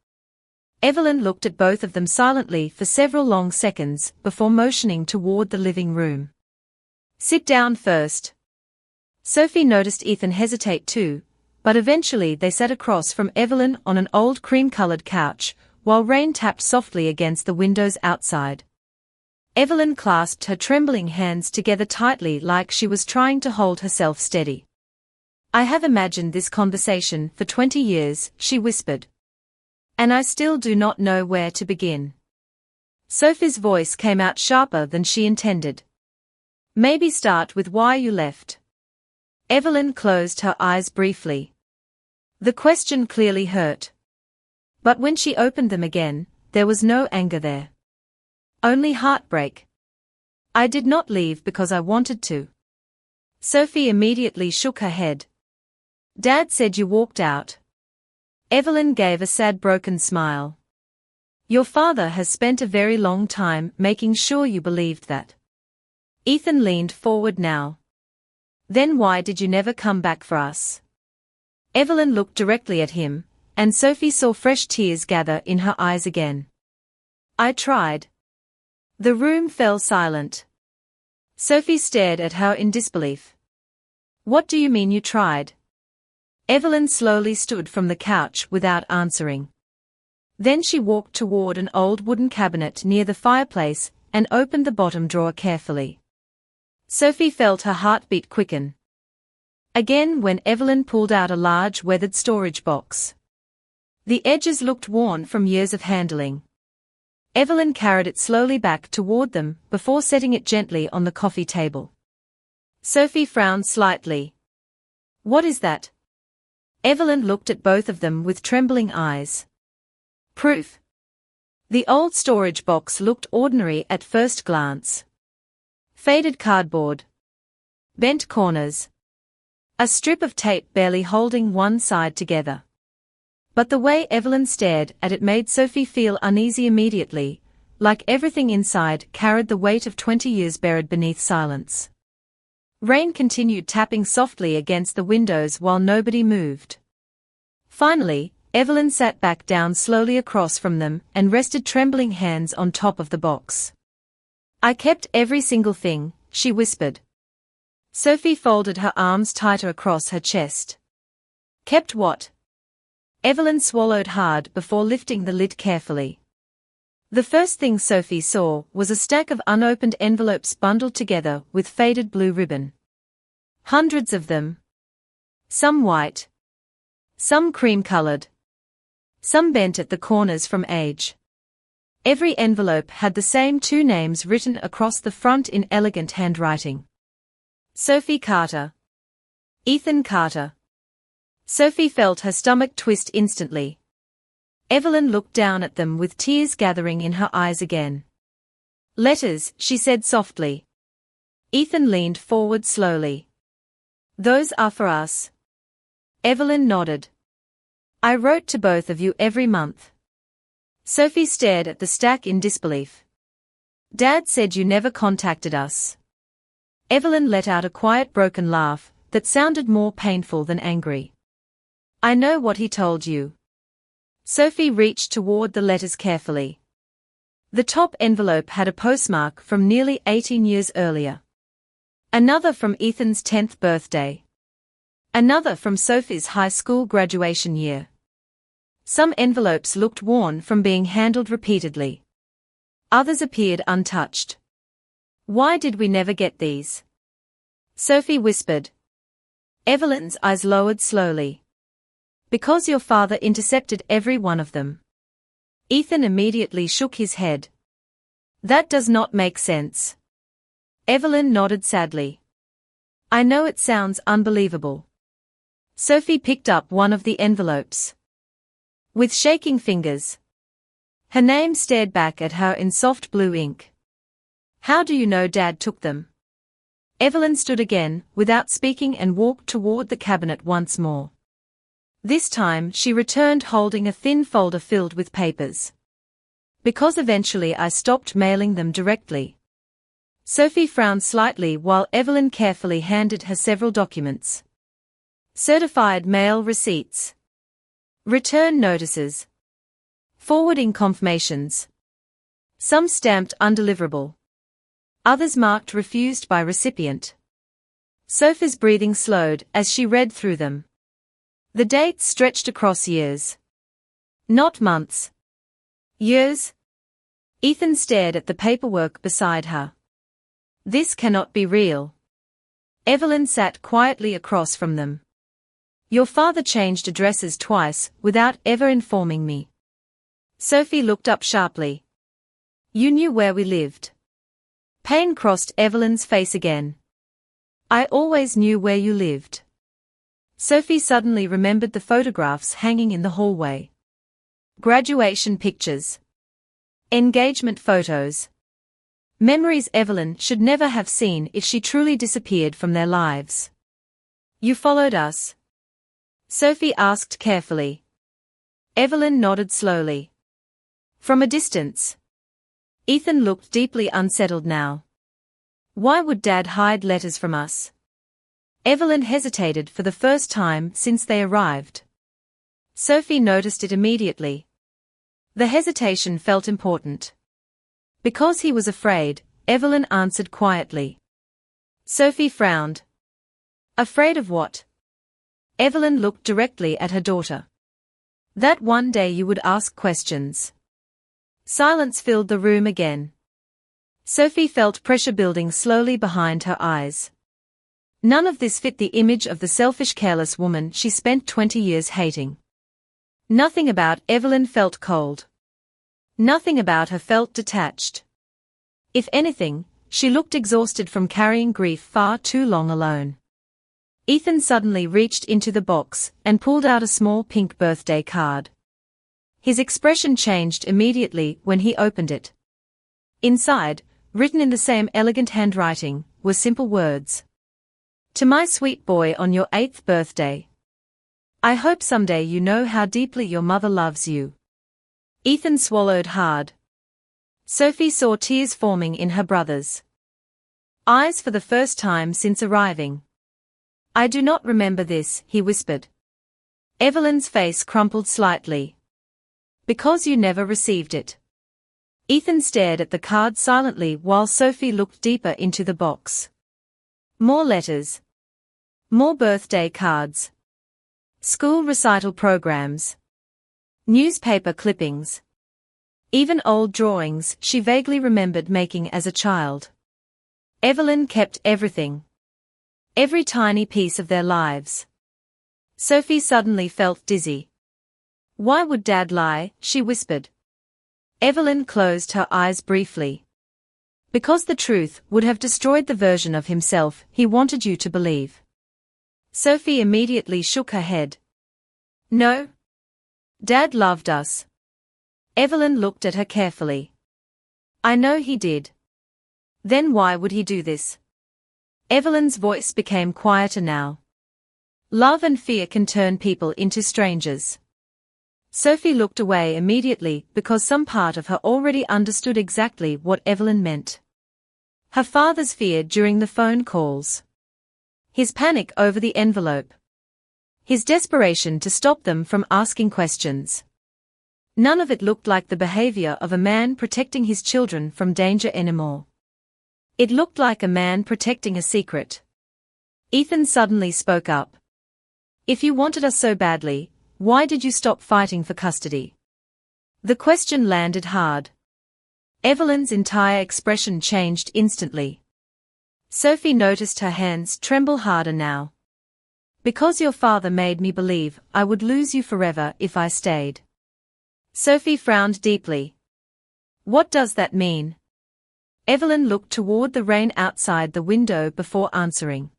Evelyn looked at both of them silently for several long seconds before motioning toward the living room. Sit down first. Sophie noticed Ethan hesitate too, but eventually they sat across from Evelyn on an old cream-colored couch, while rain tapped softly against the windows outside. Evelyn clasped her trembling hands together tightly like she was trying to hold herself steady. I have imagined this conversation for 20 years, she whispered. And I still do not know where to begin. Sophie's voice came out sharper than she intended. Maybe start with why you left. Evelyn closed her eyes briefly. The question clearly hurt. But when she opened them again, there was no anger there. Only heartbreak. I did not leave because I wanted to. Sophie immediately shook her head. Dad said you walked out. Evelyn gave a sad broken smile. Your father has spent a very long time making sure you believed that. Ethan leaned forward now. Then why did you never come back for us? Evelyn looked directly at him, and Sophie saw fresh tears gather in her eyes again. I tried. The room fell silent. Sophie stared at her in disbelief. What do you mean you tried? Evelyn slowly stood from the couch without answering. Then she walked toward an old wooden cabinet near the fireplace and opened the bottom drawer carefully. Sophie felt her heartbeat quicken. Again when Evelyn pulled out a large weathered storage box. The edges looked worn from years of handling. Evelyn carried it slowly back toward them before setting it gently on the coffee table. Sophie frowned slightly. What is that? Evelyn looked at both of them with trembling eyes. Proof. The old storage box looked ordinary at first glance. Faded cardboard. Bent corners. A strip of tape barely holding one side together. But the way Evelyn stared at it made Sophie feel uneasy immediately, like everything inside carried the weight of 20 years buried beneath silence. Rain continued tapping softly against the windows while nobody moved. Finally, Evelyn sat back down slowly across from them and rested trembling hands on top of the box. I kept every single thing, she whispered. Sophie folded her arms tighter across her chest. Kept what? Evelyn swallowed hard before lifting the lid carefully. The first thing Sophie saw was a stack of unopened envelopes bundled together with faded blue ribbon. Hundreds of them. Some white. Some cream-colored. Some bent at the corners from age. Every envelope had the same two names written across the front in elegant handwriting. Sophie Carter. Ethan Carter. Sophie felt her stomach twist instantly. Evelyn looked down at them with tears gathering in her eyes again. Letters, she said softly. Ethan leaned forward slowly. Those are for us. Evelyn nodded. I wrote to both of you every month. Sophie stared at the stack in disbelief. Dad said you never contacted us. Evelyn let out a quiet broken laugh that sounded more painful than angry. I know what he told you. Sophie reached toward the letters carefully. The top envelope had a postmark from nearly 18 years earlier. Another from Ethan's 10th birthday. Another from Sophie's high school graduation year. Some envelopes looked worn from being handled repeatedly. Others appeared untouched. Why did we never get these? Sophie whispered. Evelyn's eyes lowered slowly. Because your father intercepted every one of them. Ethan immediately shook his head. That does not make sense. Evelyn nodded sadly. I know it sounds unbelievable. Sophie picked up one of the envelopes. With shaking fingers. Her name stared back at her in soft blue ink. How do you know Dad took them? Evelyn stood again, without speaking, and walked toward the cabinet once more. This time she returned holding a thin folder filled with papers. Because eventually I stopped mailing them directly. Sophie frowned slightly while Evelyn carefully handed her several documents. Certified mail receipts. Return notices. Forwarding confirmations. Some stamped undeliverable. Others marked refused by recipient. Sophie's breathing slowed as she read through them. The dates stretched across years. Not months. Years? Ethan stared at the paperwork beside her. This cannot be real. Evelyn sat quietly across from them. Your father changed addresses twice without ever informing me. Sophie looked up sharply. You knew where we lived. Pain crossed Evelyn's face again. I always knew where you lived. Sophie suddenly remembered the photographs hanging in the hallway. Graduation pictures. Engagement photos. Memories Evelyn should never have seen if she truly disappeared from their lives. You followed us? Sophie asked carefully. Evelyn nodded slowly. From a distance. Ethan looked deeply unsettled now. Why would Dad hide letters from us? Evelyn hesitated for the first time since they arrived. Sophie noticed it immediately. The hesitation felt important. Because he was afraid, Evelyn answered quietly. Sophie frowned. Afraid of what? Evelyn looked directly at her daughter. That one day you would ask questions. Silence filled the room again. Sophie felt pressure building slowly behind her eyes. None of this fit the image of the selfish, careless woman she spent 20 years hating. Nothing about Evelyn felt cold. Nothing about her felt detached. If anything, she looked exhausted from carrying grief far too long alone. Ethan suddenly reached into the box and pulled out a small pink birthday card. His expression changed immediately when he opened it. Inside, written in the same elegant handwriting, were simple words. To my sweet boy on your 8th birthday. I hope someday you know how deeply your mother loves you. Ethan swallowed hard. Sophie saw tears forming in her brother's eyes for the first time since arriving. I do not remember this, he whispered. Evelyn's face crumpled slightly. Because you never received it. Ethan stared at the card silently while Sophie looked deeper into the box. More letters. More birthday cards. School recital programs. Newspaper clippings. Even old drawings she vaguely remembered making as a child. Evelyn kept everything. Every tiny piece of their lives. Sophie suddenly felt dizzy. Why would Dad lie? She whispered. Evelyn closed her eyes briefly. Because the truth would have destroyed the version of himself he wanted you to believe. Sophie immediately shook her head. No. Dad loved us. Evelyn looked at her carefully. I know he did. Then why would he do this? Evelyn's voice became quieter now. Love and fear can turn people into strangers. Sophie looked away immediately because some part of her already understood exactly what Evelyn meant. Her father's fear during the phone calls. His panic over the envelope. His desperation to stop them from asking questions. None of it looked like the behavior of a man protecting his children from danger anymore. It looked like a man protecting a secret. Ethan suddenly spoke up. If you wanted us so badly, why did you stop fighting for custody? The question landed hard. Evelyn's entire expression changed instantly. Sophie noticed her hands tremble harder now. Because your father made me believe I would lose you forever if I stayed. Sophie frowned deeply. What does that mean? Evelyn looked toward the rain outside the window before answering.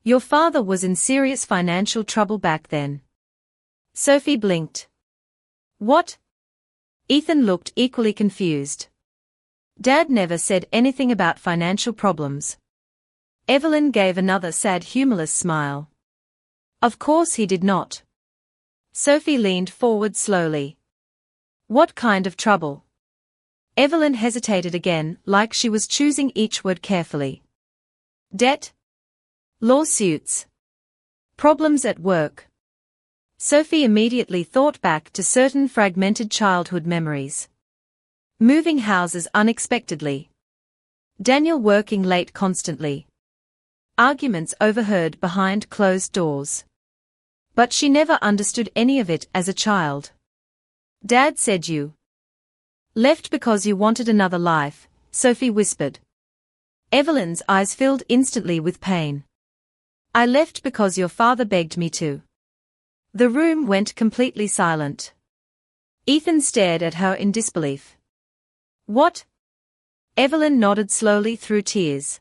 Your father was in serious financial trouble back then. Sophie blinked. What? Ethan looked equally confused. Dad never said anything about financial problems. Evelyn gave another sad humorless smile. Of course he did not. Sophie leaned forward slowly. What kind of trouble? Evelyn hesitated again, like she was choosing each word carefully. Debt? Lawsuits? Problems at work? Sophie immediately thought back to certain fragmented childhood memories. Moving houses unexpectedly. Daniel working late constantly. Arguments overheard behind closed doors. But she never understood any of it as a child. Dad said you left because you wanted another life, Sophie whispered. Evelyn's eyes filled instantly with pain. I left because your father begged me to. The room went completely silent. Ethan stared at her in disbelief. What? Evelyn nodded slowly through tears.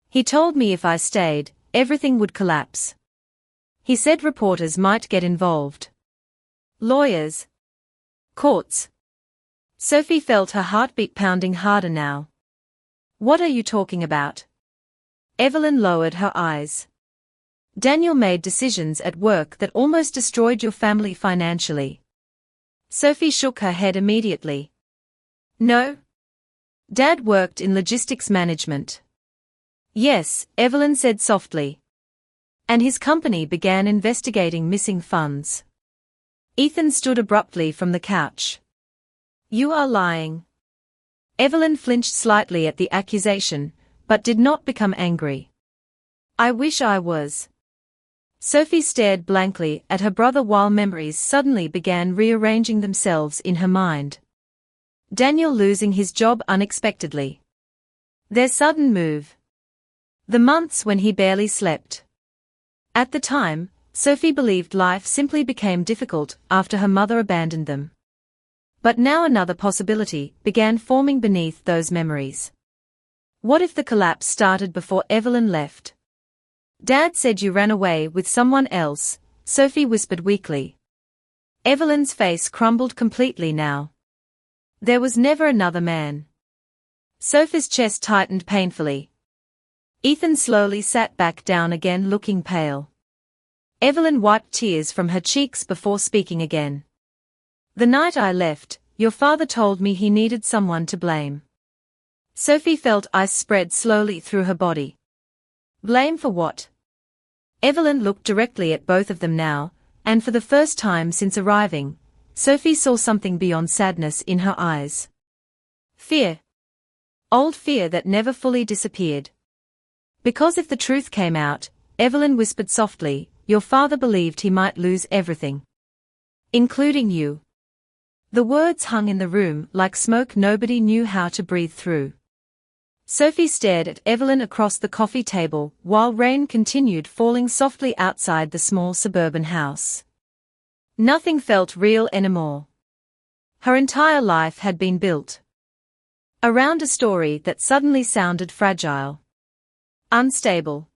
He told me if I stayed, everything would collapse. He said reporters might get involved. Lawyers. Courts. Sophie felt her heartbeat pounding harder now. What are you talking about? Evelyn lowered her eyes. Daniel made decisions at work that almost destroyed your family financially. Sophie shook her head immediately. No. Dad worked in logistics management. Yes, Evelyn said softly. And his company began investigating missing funds. Ethan stood abruptly from the couch. You are lying. Evelyn flinched slightly at the accusation, but did not become angry. I wish I was. Sophie stared blankly at her brother while memories suddenly began rearranging themselves in her mind. Daniel losing his job unexpectedly. Their sudden move. The months when he barely slept. At the time, Sophie believed life simply became difficult after her mother abandoned them. But now another possibility began forming beneath those memories. What if the collapse started before Evelyn left? Dad said you ran away with someone else, Sophie whispered weakly. Evelyn's face crumbled completely now. There was never another man. Sophie's chest tightened painfully. Ethan slowly sat back down again, looking pale. Evelyn wiped tears from her cheeks before speaking again. The night I left, your father told me he needed someone to blame. Sophie felt ice spread slowly through her body. Blame for what? Evelyn looked directly at both of them now, and for the first time since arriving, Sophie saw something beyond sadness in her eyes. Fear. Old fear that never fully disappeared. Because if the truth came out, Evelyn whispered softly, your father believed he might lose everything. Including you. The words hung in the room like smoke nobody knew how to breathe through. Sophie stared at Evelyn across the coffee table while rain continued falling softly outside the small suburban house. Nothing felt real anymore. Her entire life had been built around a story that suddenly sounded fragile, unstable,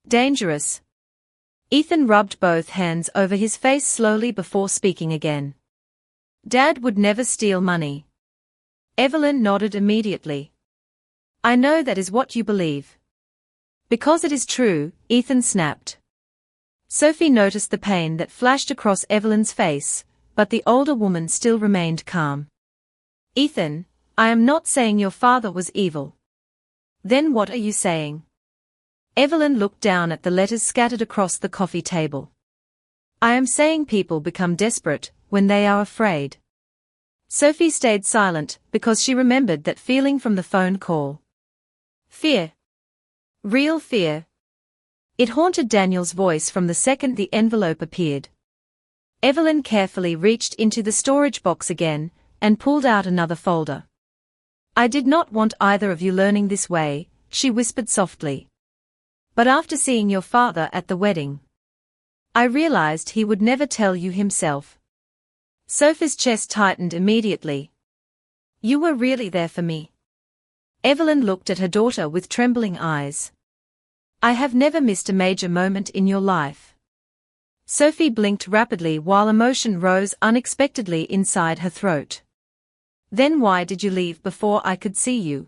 dangerous. Ethan rubbed both hands over his face slowly before speaking again. Dad would never steal money. Evelyn nodded immediately. I know that is what you believe. Because it is true, Ethan snapped. Sophie noticed the pain that flashed across Evelyn's face, but the older woman still remained calm. Ethan, I am not saying your father was evil. Then what are you saying? Evelyn looked down at the letters scattered across the coffee table. I am saying people become desperate when they are afraid. Sophie stayed silent because she remembered that feeling from the phone call. Fear. Real fear. It haunted Daniel's voice from the second the envelope appeared. Evelyn carefully reached into the storage box again and pulled out another folder. I did not want either of you learning this way, she whispered softly. But after seeing your father at the wedding, I realized he would never tell you himself. Sophie's chest tightened immediately. You were really there for me. Evelyn looked at her daughter with trembling eyes. I have never missed a major moment in your life. Sophie blinked rapidly while emotion rose unexpectedly inside her throat. Then why did you leave before I could see you?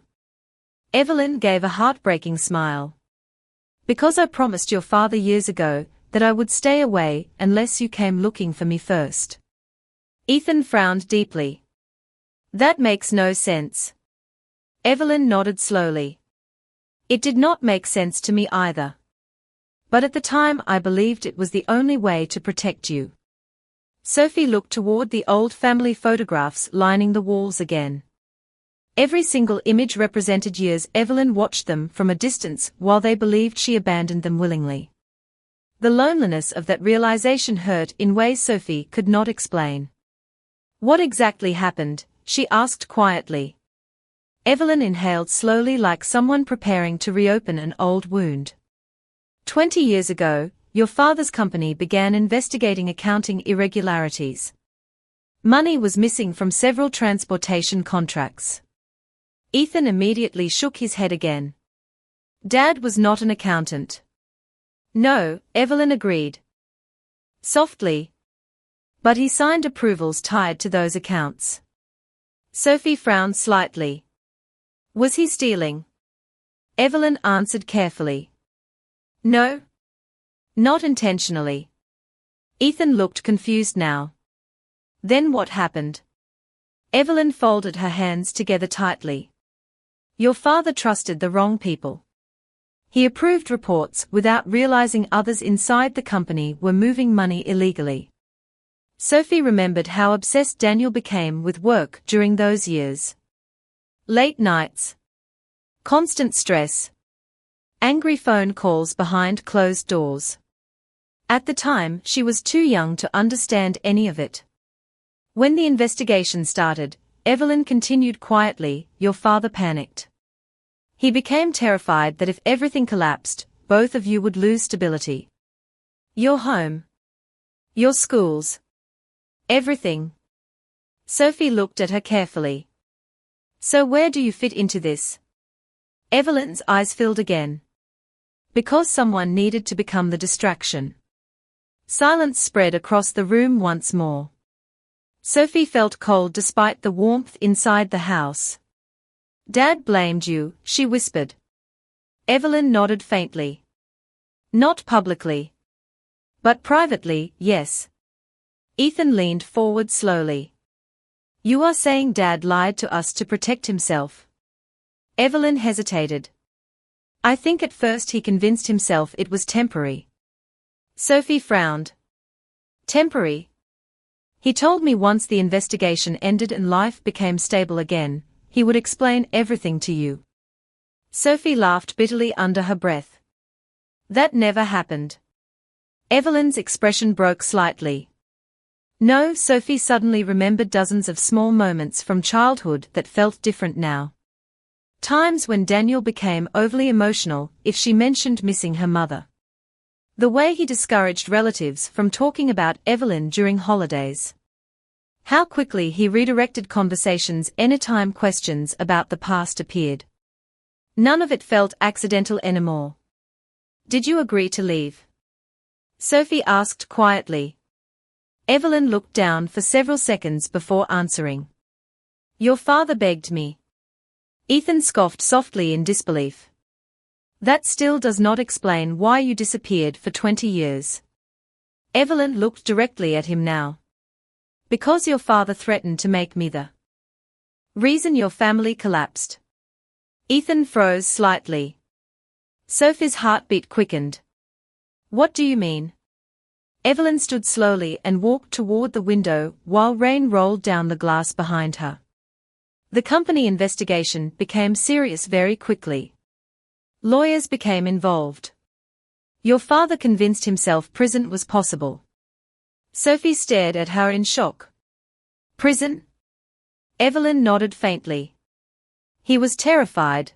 Evelyn gave a heartbreaking smile. Because I promised your father years ago that I would stay away unless you came looking for me first. Ethan frowned deeply. That makes no sense. Evelyn nodded slowly. It did not make sense to me either. But at the time I believed it was the only way to protect you. Sophie looked toward the old family photographs lining the walls again. Every single image represented years Evelyn watched them from a distance while they believed she abandoned them willingly. The loneliness of that realization hurt in ways Sophie could not explain. What exactly happened? She asked quietly. Evelyn inhaled slowly like someone preparing to reopen an old wound. 20 years ago, your father's company began investigating accounting irregularities. Money was missing from several transportation contracts. Ethan immediately shook his head again. Dad was not an accountant. No, Evelyn agreed. Softly. But he signed approvals tied to those accounts. Sophie frowned slightly. Was he stealing? Evelyn answered carefully. No. Not intentionally. Ethan looked confused now. Then what happened? Evelyn folded her hands together tightly. Your father trusted the wrong people. He approved reports without realizing others inside the company were moving money illegally. Sophie remembered how obsessed Daniel became with work during those years. Late nights. Constant stress. Angry phone calls behind closed doors. At the time, she was too young to understand any of it. When the investigation started, Evelyn continued quietly, your father panicked. He became terrified that if everything collapsed, both of you would lose stability. Your home. Your schools. Everything. Sophie looked at her carefully. So where do you fit into this? Evelyn's eyes filled again. Because someone needed to become the distraction. Silence spread across the room once more. Sophie felt cold despite the warmth inside the house. Dad blamed you, she whispered. Evelyn nodded faintly. Not publicly. But privately, yes. Ethan leaned forward slowly. You are saying Dad lied to us to protect himself? Evelyn hesitated. I think at first he convinced himself it was temporary. Sophie frowned. Temporary? He told me once the investigation ended and life became stable again, he would explain everything to you. Sophie laughed bitterly under her breath. That never happened. Evelyn's expression broke slightly. No, Sophie suddenly remembered dozens of small moments from childhood that felt different now. Times when Daniel became overly emotional if she mentioned missing her mother. The way he discouraged relatives from talking about Evelyn during holidays. How quickly he redirected conversations anytime questions about the past appeared. None of it felt accidental anymore. Did you agree to leave? Sophie asked quietly. Evelyn looked down for several seconds before answering. Your father begged me. Ethan scoffed softly in disbelief. That still does not explain why you disappeared for 20 years. Evelyn looked directly at him now. Because your father threatened to make me the reason your family collapsed. Ethan froze slightly. Sophie's heartbeat quickened. What do you mean? Evelyn stood slowly and walked toward the window while rain rolled down the glass behind her. The company investigation became serious very quickly. Lawyers became involved. Your father convinced himself prison was possible. Sophie stared at her in shock. Prison? Evelyn nodded faintly. He was terrified.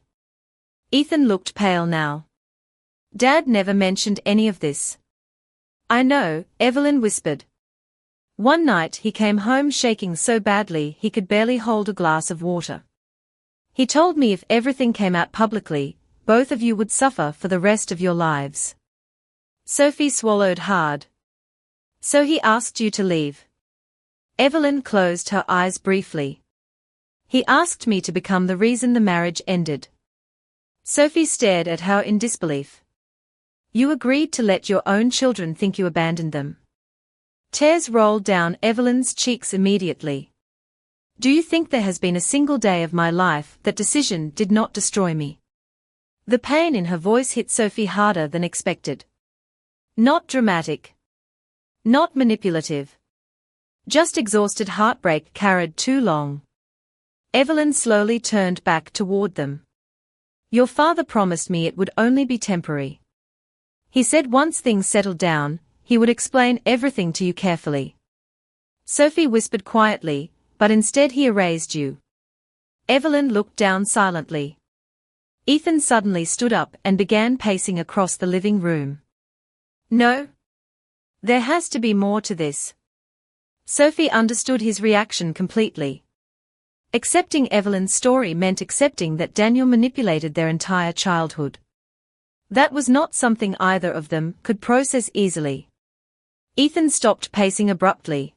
Ethan looked pale now. Dad never mentioned any of this. I know, Evelyn whispered. One night he came home shaking so badly he could barely hold a glass of water. He told me if everything came out publicly, both of you would suffer for the rest of your lives. Sophie swallowed hard. So he asked you to leave. Evelyn closed her eyes briefly. He asked me to become the reason the marriage ended. Sophie stared at her in disbelief. You agreed to let your own children think you abandoned them. Tears rolled down Evelyn's cheeks immediately. Do you think there has been a single day of my life that decision did not destroy me? The pain in her voice hit Sophie harder than expected. Not dramatic. Not manipulative. Just exhausted heartbreak carried too long. Evelyn slowly turned back toward them. Your father promised me it would only be temporary. He said once things settled down, he would explain everything to you carefully. Sophie whispered quietly, but instead he erased you. Evelyn looked down silently. Ethan suddenly stood up and began pacing across the living room. No. There has to be more to this. Sophie understood his reaction completely. Accepting Evelyn's story meant accepting that Daniel manipulated their entire childhood. That was not something either of them could process easily. Ethan stopped pacing abruptly.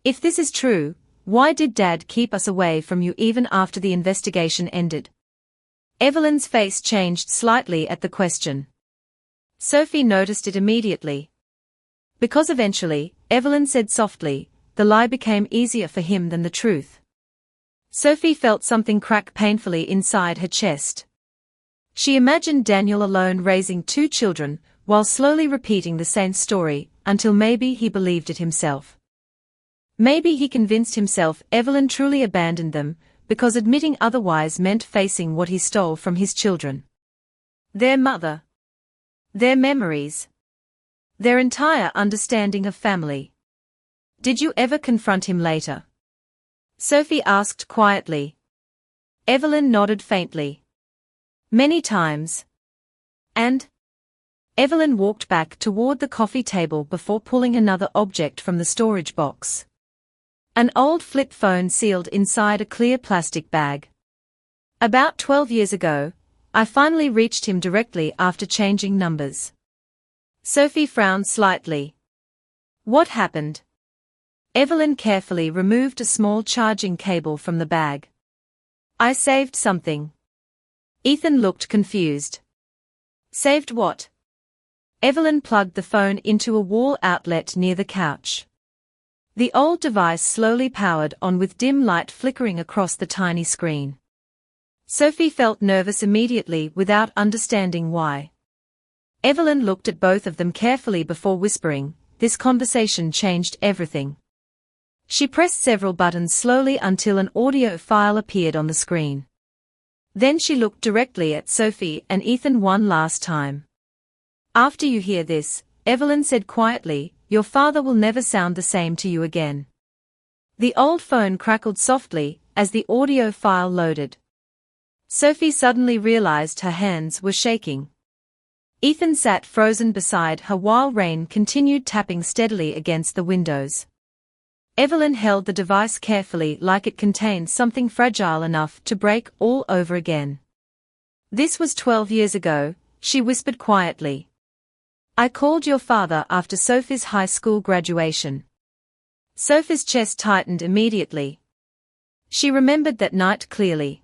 If this is true, why did Dad keep us away from you even after the investigation ended? Evelyn's face changed slightly at the question. Sophie noticed it immediately. Because eventually, Evelyn said softly, the lie became easier for him than the truth. Sophie felt something crack painfully inside her chest. She imagined Daniel alone raising 2 children, while slowly repeating the same story, until maybe he believed it himself. Maybe he convinced himself Evelyn truly abandoned them, because admitting otherwise meant facing what he stole from his children. Their mother. Their memories. Their entire understanding of family. Did you ever confront him later? Sophie asked quietly. Evelyn nodded faintly. Many times. And? Evelyn walked back toward the coffee table before pulling another object from the storage box. An old flip phone sealed inside a clear plastic bag. About 12 years ago, I finally reached him directly after changing numbers. Sophie frowned slightly. What happened? Evelyn carefully removed a small charging cable from the bag. I saved something. Ethan looked confused. Saved what? Evelyn plugged the phone into a wall outlet near the couch. The old device slowly powered on with dim light flickering across the tiny screen. Sophie felt nervous immediately without understanding why. Evelyn looked at both of them carefully before whispering, this conversation changed everything. She pressed several buttons slowly until an audio file appeared on the screen. Then she looked directly at Sophie and Ethan one last time. After you hear this, Evelyn said quietly, your father will never sound the same to you again. The old phone crackled softly as the audio file loaded. Sophie suddenly realized her hands were shaking. Ethan sat frozen beside her while rain continued tapping steadily against the windows. Evelyn held the device carefully like it contained something fragile enough to break all over again. "This was 12 years ago," she whispered quietly. "I called your father after Sophie's high school graduation." Sophie's chest tightened immediately. She remembered that night clearly.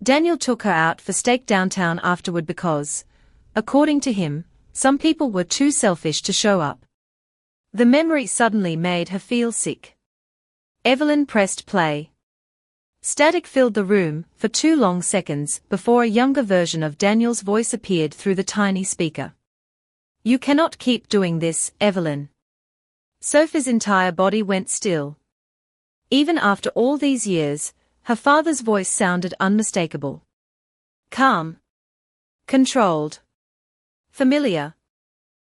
Daniel took her out for steak downtown afterward because, according to him, some people were too selfish to show up. The memory suddenly made her feel sick. Evelyn pressed play. Static filled the room for 2 long seconds before a younger version of Daniel's voice appeared through the tiny speaker. "You cannot keep doing this, Evelyn." Sophie's entire body went still. Even after all these years, her father's voice sounded unmistakable. Calm. Controlled. Familiar.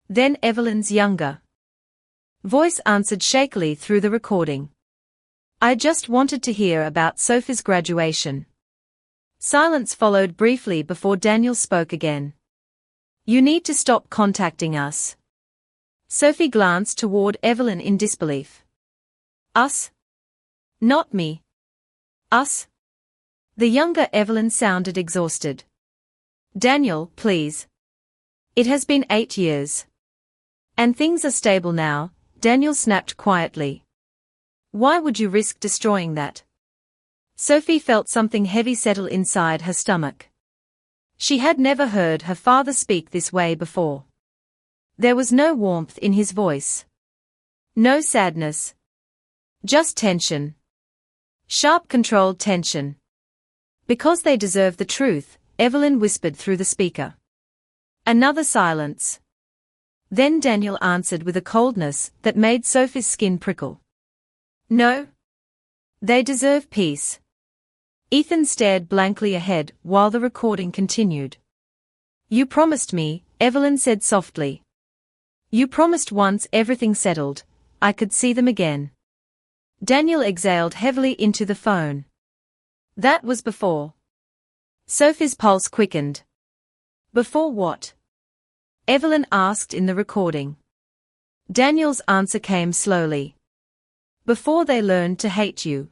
Then Evelyn's younger voice answered shakily through the recording. "I just wanted to hear about Sophie's graduation." Silence followed briefly before Daniel spoke again. "You need to stop contacting us." Sophie glanced toward Evelyn in disbelief. "Us? Not me. Us?" The younger Evelyn sounded exhausted. "Daniel, please. It has been 8 years. And things are stable now," Daniel snapped quietly. "Why would you risk destroying that?" Sophie felt something heavy settle inside her stomach. She had never heard her father speak this way before. There was no warmth in his voice. No sadness. Just tension. Sharp, controlled tension. "Because they deserve the truth," Evelyn whispered through the speaker. Another silence. Then Daniel answered with a coldness that made Sophie's skin prickle. "No. They deserve peace." Ethan stared blankly ahead while the recording continued. "You promised me," Evelyn said softly. "You promised once everything settled, I could see them again." Daniel exhaled heavily into the phone. "That was before." Sophie's pulse quickened. "Before what?" Evelyn asked in the recording. Daniel's answer came slowly. "Before they learned to hate you."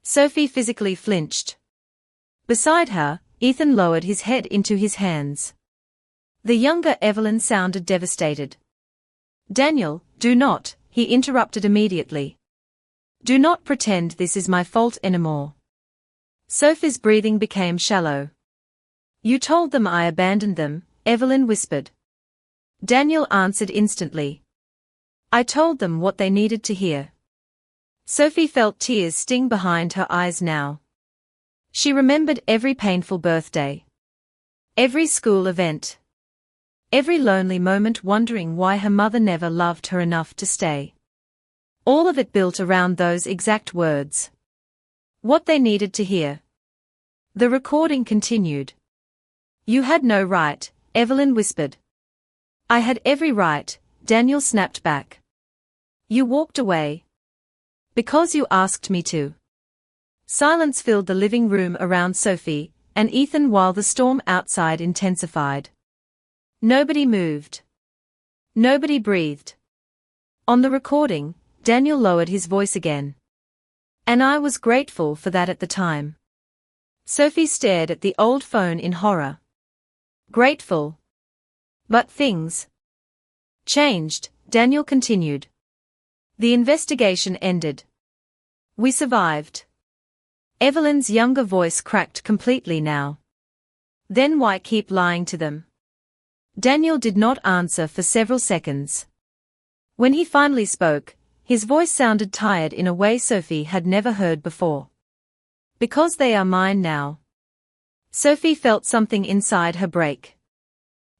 Sophie physically flinched. Beside her, Ethan lowered his head into his hands. The younger Evelyn sounded devastated. "Daniel, do not," he interrupted immediately. "Do not pretend this is my fault anymore." Sophie's breathing became shallow. "You told them I abandoned them," Evelyn whispered. Daniel answered instantly. "I told them what they needed to hear." Sophie felt tears sting behind her eyes now. She remembered every painful birthday. Every school event. Every lonely moment wondering why her mother never loved her enough to stay. All of it built around those exact words. What they needed to hear. The recording continued. "You had no right," Evelyn whispered. "I had every right," Daniel snapped back. "You walked away. Because you asked me to." Silence filled the living room around Sophie and Ethan while the storm outside intensified. Nobody moved. Nobody breathed. On the recording, Daniel lowered his voice again. "And I was grateful for that at the time." Sophie stared at the old phone in horror. Grateful. But things changed, Daniel continued. The investigation ended. "We survived." Evelyn's younger voice cracked completely now. "Then why keep lying to them?" Daniel did not answer for several seconds. When he finally spoke, his voice sounded tired in a way Sophie had never heard before. "Because they are mine now." Sophie felt something inside her break.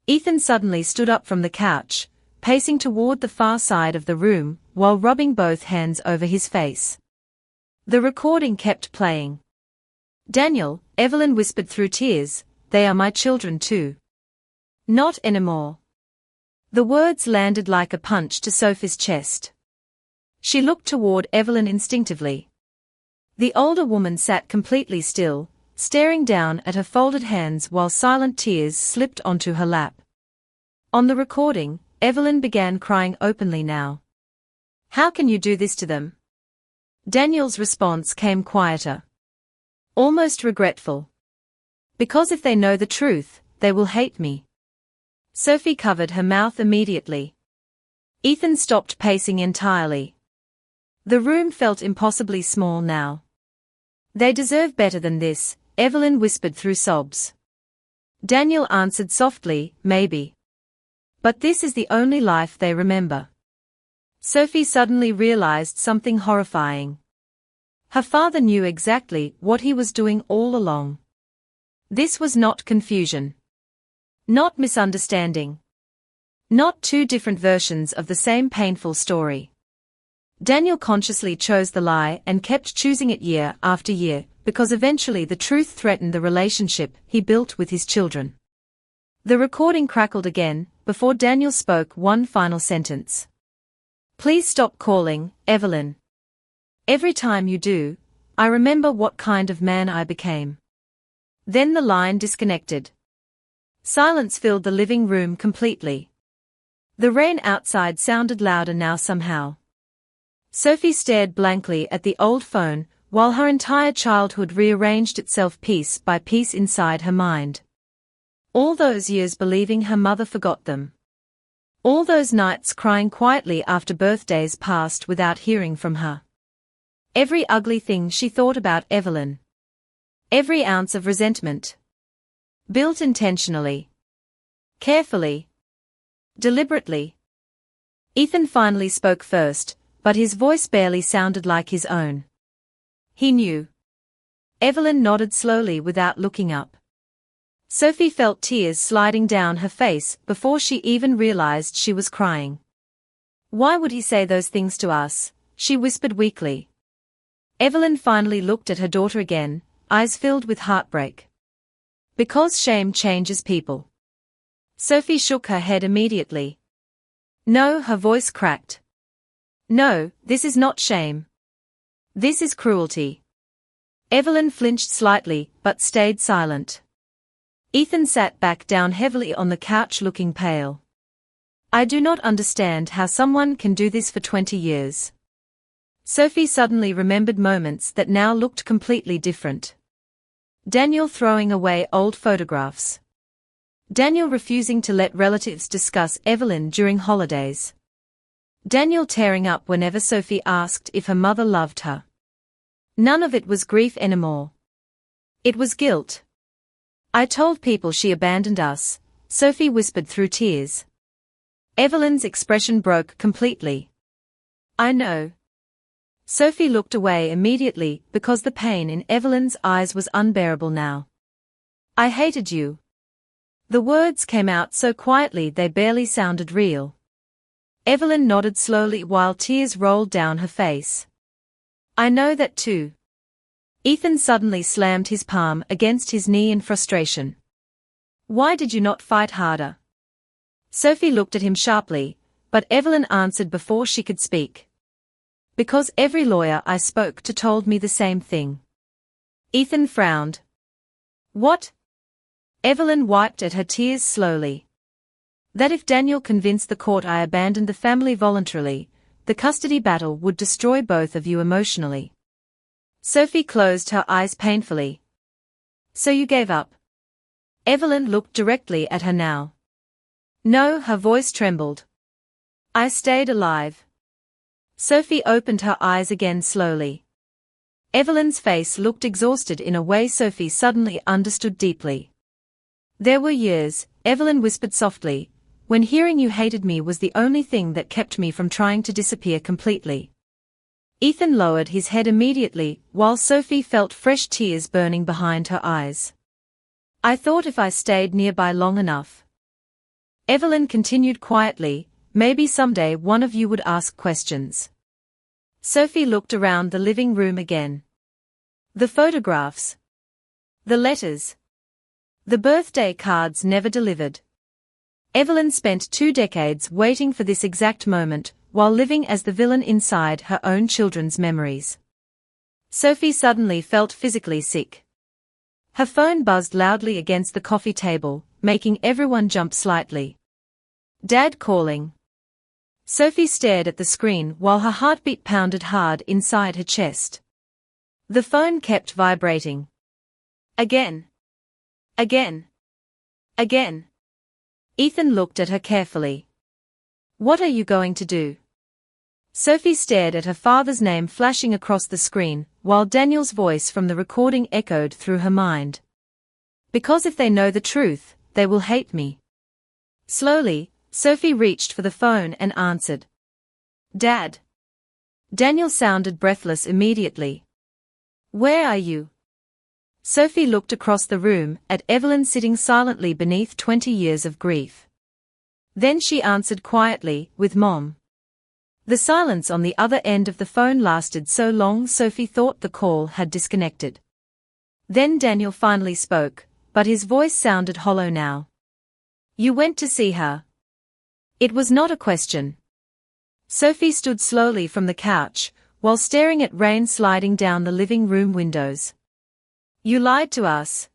Ethan suddenly stood up from the couch, pacing toward the far side of the room while rubbing both hands over his face. The recording kept playing. "Daniel," Evelyn whispered through tears, "they are my children too." "Not anymore." The words landed like a punch to Sophie's chest. She looked toward Evelyn instinctively. The older woman sat completely still, staring down at her folded hands while silent tears slipped onto her lap. On the recording, Evelyn began crying openly now. "How can you do this to them?" Daniel's response came quieter. Almost regretful. "Because if they know the truth, they will hate me." Sophie covered her mouth immediately. Ethan stopped pacing entirely. The room felt impossibly small now. "They deserve better than this," Evelyn whispered through sobs. Daniel answered softly, "Maybe. But this is the only life they remember." Sophie suddenly realized something horrifying. Her father knew exactly what he was doing all along. This was not confusion. Not misunderstanding. Not two different versions of the same painful story. Daniel consciously chose the lie and kept choosing it year after year, because eventually the truth threatened the relationship he built with his children. The recording crackled again, before Daniel spoke one final sentence. "Please stop calling, Evelyn. Every time you do, I remember what kind of man I became." Then the line disconnected. Silence filled the living room completely. The rain outside sounded louder now somehow. Sophie stared blankly at the old phone, while her entire childhood rearranged itself piece by piece inside her mind. All those years believing her mother forgot them. All those nights crying quietly after birthdays passed without hearing from her. Every ugly thing she thought about Evelyn. Every ounce of resentment. Built intentionally. Carefully. Deliberately. Ethan finally spoke first, but his voice barely sounded like his own. He knew. Evelyn nodded slowly without looking up. Sophie felt tears sliding down her face before she even realized she was crying. "Why would he say those things to us?" she whispered weakly. Evelyn finally looked at her daughter again, eyes filled with heartbreak. "Because shame changes people." Sophie shook her head immediately. "No," her voice cracked. "No, this is not shame. This is cruelty." Evelyn flinched slightly, but stayed silent. Ethan sat back down heavily on the couch looking pale. "I do not understand how someone can do this for 20 years. Sophie suddenly remembered moments that now looked completely different. Daniel throwing away old photographs. Daniel refusing to let relatives discuss Evelyn during holidays. Daniel tearing up whenever Sophie asked if her mother loved her. None of it was grief anymore. It was guilt. "I told people she abandoned us," Sophie whispered through tears. Evelyn's expression broke completely. "I know." Sophie looked away immediately because the pain in Evelyn's eyes was unbearable now. "I hated you." The words came out so quietly they barely sounded real. Evelyn nodded slowly while tears rolled down her face. "I know that too." Ethan suddenly slammed his palm against his knee in frustration. "Why did you not fight harder?" Sophie looked at him sharply, but Evelyn answered before she could speak. "Because every lawyer I spoke to told me the same thing." Ethan frowned. "What?" Evelyn wiped at her tears slowly. "That if Daniel convinced the court I abandoned the family voluntarily, the custody battle would destroy both of you emotionally." Sophie closed her eyes painfully. "So you gave up?" Evelyn looked directly at her now. "No," her voice trembled. "I stayed alive." Sophie opened her eyes again slowly. Evelyn's face looked exhausted in a way Sophie suddenly understood deeply. "There were years," Evelyn whispered softly, "when hearing you hated me was the only thing that kept me from trying to disappear completely." Ethan lowered his head immediately, while Sophie felt fresh tears burning behind her eyes. "I thought if I stayed nearby long enough," Evelyn continued quietly, "maybe someday one of you would ask questions." Sophie looked around the living room again. The photographs. The letters. The birthday cards never delivered. Evelyn spent 2 decades waiting for this exact moment, while living as the villain inside her own children's memories. Sophie suddenly felt physically sick. Her phone buzzed loudly against the coffee table, making everyone jump slightly. Dad calling. Sophie stared at the screen while her heartbeat pounded hard inside her chest. The phone kept vibrating. Again. Again. Again. Ethan looked at her carefully. What are you going to do? Sophie stared at her father's name flashing across the screen, while Daniel's voice from the recording echoed through her mind. Because if they know the truth, they will hate me. Slowly, Sophie reached for the phone and answered. Dad. Daniel sounded breathless immediately. Where are you? Sophie looked across the room at Evelyn sitting silently beneath 20 years of grief. Then she answered quietly, with Mom. The silence on the other end of the phone lasted so long Sophie thought the call had disconnected. Then Daniel finally spoke, but his voice sounded hollow now. You went to see her. It was not a question. Sophie stood slowly from the couch, while staring at rain sliding down the living room windows. You lied to us.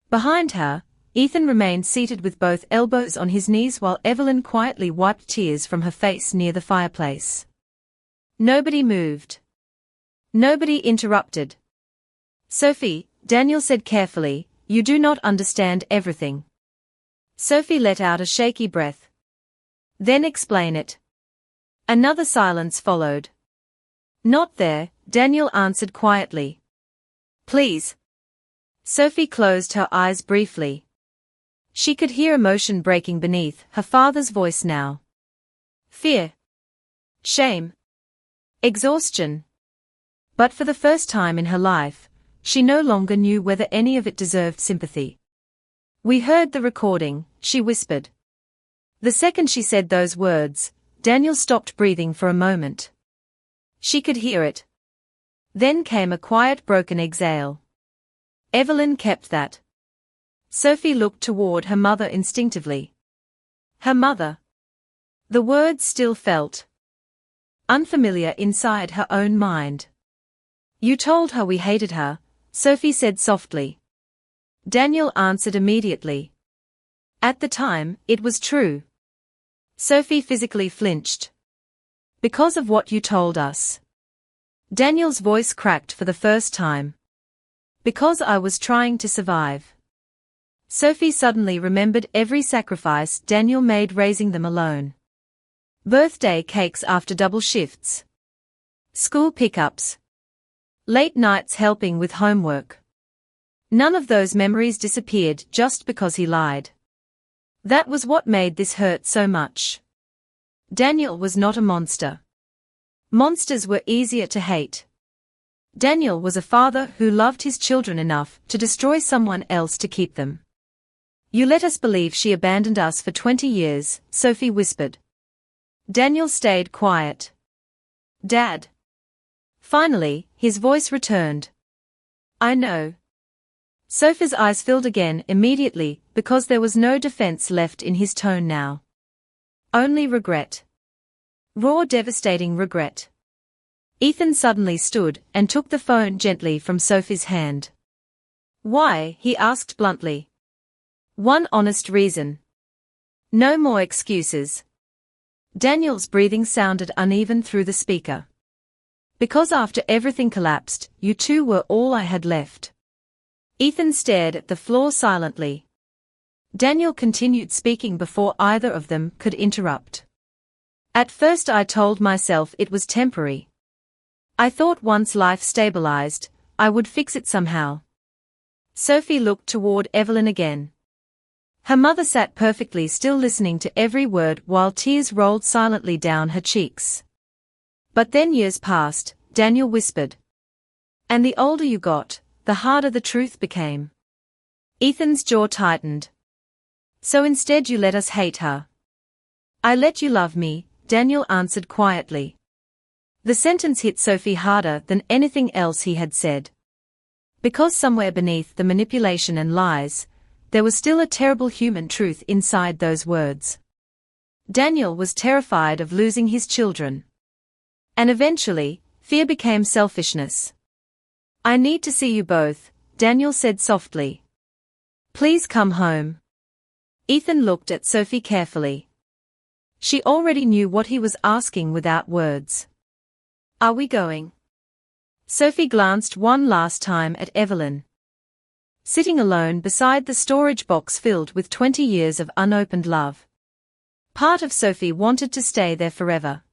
Behind her, Ethan remained seated with both elbows on his knees while Evelyn quietly wiped tears from her face near the fireplace. Nobody moved. Nobody interrupted. Sophie, Daniel said carefully, you do not understand everything. Sophie let out a shaky breath. Then explain it. Another silence followed. Not there, Daniel answered quietly. Please. Sophie closed her eyes briefly. She could hear emotion breaking beneath her father's voice now. Fear. Shame. Exhaustion. But for the first time in her life, she no longer knew whether any of it deserved sympathy. We heard the recording, she whispered. The second she said those words, Daniel stopped breathing for a moment. She could hear it. Then came a quiet broken exhale. Evelyn kept that. Sophie looked toward her mother instinctively. Her mother. The words still felt unfamiliar inside her own mind. You told her we hated her, Sophie said softly. Daniel answered immediately. At the time, it was true. Sophie physically flinched. Because of what you told us. Daniel's voice cracked for the first time. Because I was trying to survive. Sophie suddenly remembered every sacrifice Daniel made raising them alone. Birthday cakes after double shifts. School pickups. Late nights helping with homework. None of those memories disappeared just because he lied. That was what made this hurt so much. Daniel was not a monster. Monsters were easier to hate. Daniel was a father who loved his children enough to destroy someone else to keep them. You let us believe she abandoned us for 20 years, Sophie whispered. Daniel stayed quiet. Dad. Finally, his voice returned. I know. Sophie's eyes filled again immediately because there was no defense left in his tone now. Only regret. Raw, devastating regret. Ethan suddenly stood and took the phone gently from Sophie's hand. Why? He asked bluntly. One honest reason. No more excuses. Daniel's breathing sounded uneven through the speaker. Because after everything collapsed, you two were all I had left. Ethan stared at the floor silently. Daniel continued speaking before either of them could interrupt. At first I told myself it was temporary. I thought once life stabilized, I would fix it somehow. Sophie looked toward Evelyn again. Her mother sat perfectly still listening to every word while tears rolled silently down her cheeks. But then years passed, Daniel whispered. And the older you got, the harder the truth became. Ethan's jaw tightened. So instead you let us hate her. I let you love me, Daniel answered quietly. The sentence hit Sophie harder than anything else he had said. Because somewhere beneath the manipulation and lies, there was still a terrible human truth inside those words. Daniel was terrified of losing his children. And eventually, fear became selfishness. "I need to see you both," Daniel said softly. "Please come home." Ethan looked at Sophie carefully. She already knew what he was asking without words. "Are we going?" Sophie glanced one last time at Evelyn, sitting alone beside the storage box filled with 20 years of unopened love. Part of Sophie wanted to stay there forever.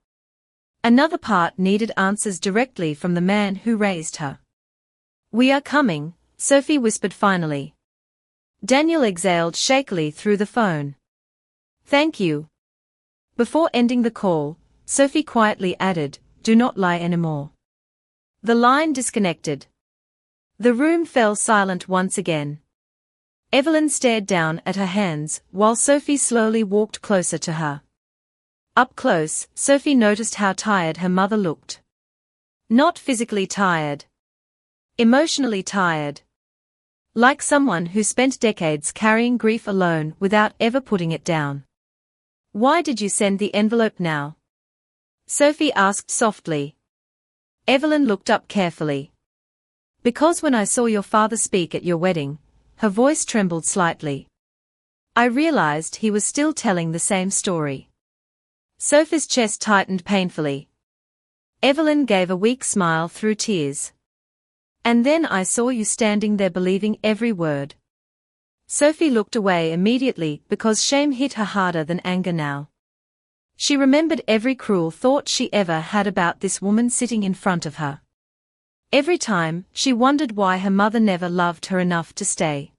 Another part needed answers directly from the man who raised her. "We are coming," Sophie whispered finally. Daniel exhaled shakily through the phone. "Thank you." Before ending the call, Sophie quietly added, "Do not lie anymore." The line disconnected. The room fell silent once again. Evelyn stared down at her hands while Sophie slowly walked closer to her. Up close, Sophie noticed how tired her mother looked. Not physically tired. Emotionally tired. Like someone who spent decades carrying grief alone without ever putting it down. "Why did you send the envelope now?" Sophie asked softly. Evelyn looked up carefully. "Because when I saw your father speak at your wedding," her voice trembled slightly, "I realized he was still telling the same story." Sophie's chest tightened painfully. Evelyn gave a weak smile through tears. "And then I saw you standing there believing every word." Sophie looked away immediately because shame hit her harder than anger now. She remembered every cruel thought she ever had about this woman sitting in front of her. Every time, she wondered why her mother never loved her enough to stay.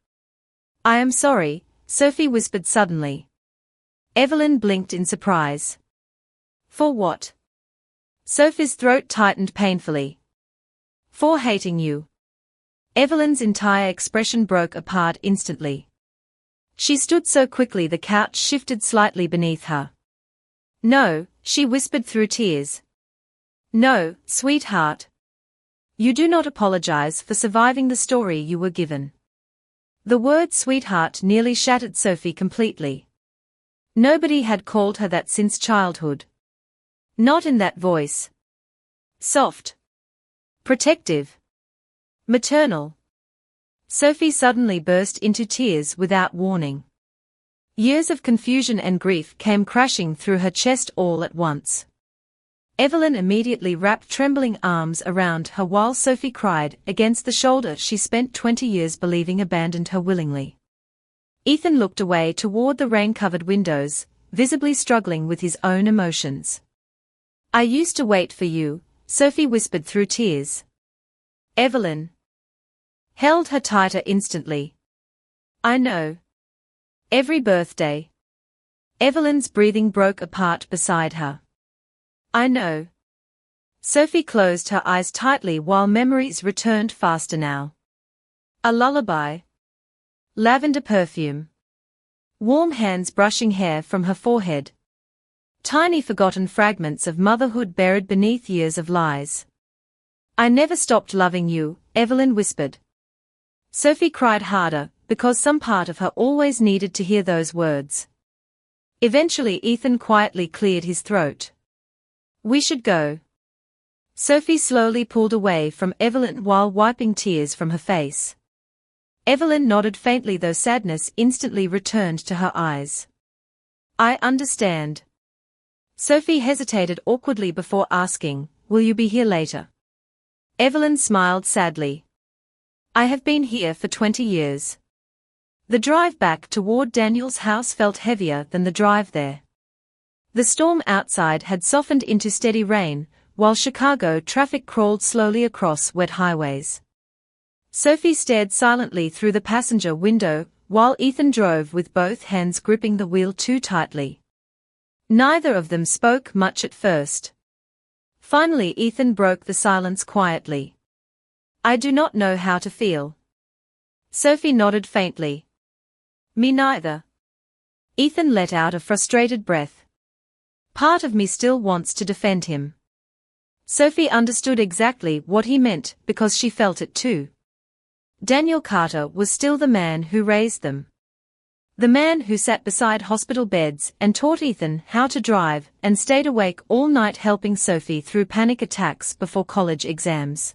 "I am sorry," Sophie whispered suddenly. Evelyn blinked in surprise. "For what?" Sophie's throat tightened painfully. "For hating you." Evelyn's entire expression broke apart instantly. She stood so quickly the couch shifted slightly beneath her. "No," she whispered through tears. "No, sweetheart. You do not apologize for surviving the story you were given." The word sweetheart nearly shattered Sophie completely. Nobody had called her that since childhood. Not in that voice. Soft. Protective. Maternal. Sophie suddenly burst into tears without warning. Years of confusion and grief came crashing through her chest all at once. Evelyn immediately wrapped trembling arms around her while Sophie cried against the shoulder she spent 20 years believing abandoned her willingly. Ethan looked away toward the rain-covered windows, visibly struggling with his own emotions. "I used to wait for you," Sophie whispered through tears. Evelyn held her tighter instantly. "I know. Every birthday." Evelyn's breathing broke apart beside her. "I know." Sophie closed her eyes tightly while memories returned faster now. A lullaby. Lavender perfume. Warm hands brushing hair from her forehead. Tiny forgotten fragments of motherhood buried beneath years of lies. "I never stopped loving you," Evelyn whispered. Sophie cried harder, because some part of her always needed to hear those words. Eventually Ethan quietly cleared his throat. "We should go." Sophie slowly pulled away from Evelyn while wiping tears from her face. Evelyn nodded faintly though sadness instantly returned to her eyes. "I understand." Sophie hesitated awkwardly before asking, "Will you be here later?" Evelyn smiled sadly. "I have been here for 20 years. The drive back toward Daniel's house felt heavier than the drive there. The storm outside had softened into steady rain, while Chicago traffic crawled slowly across wet highways. Sophie stared silently through the passenger window, while Ethan drove with both hands gripping the wheel too tightly. Neither of them spoke much at first. Finally Ethan broke the silence quietly. "I do not know how to feel." Sophie nodded faintly. "Me neither." Ethan let out a frustrated breath. "Part of me still wants to defend him." Sophie understood exactly what he meant because she felt it too. Daniel Carter was still the man who raised them. The man who sat beside hospital beds and taught Ethan how to drive and stayed awake all night helping Sophie through panic attacks before college exams.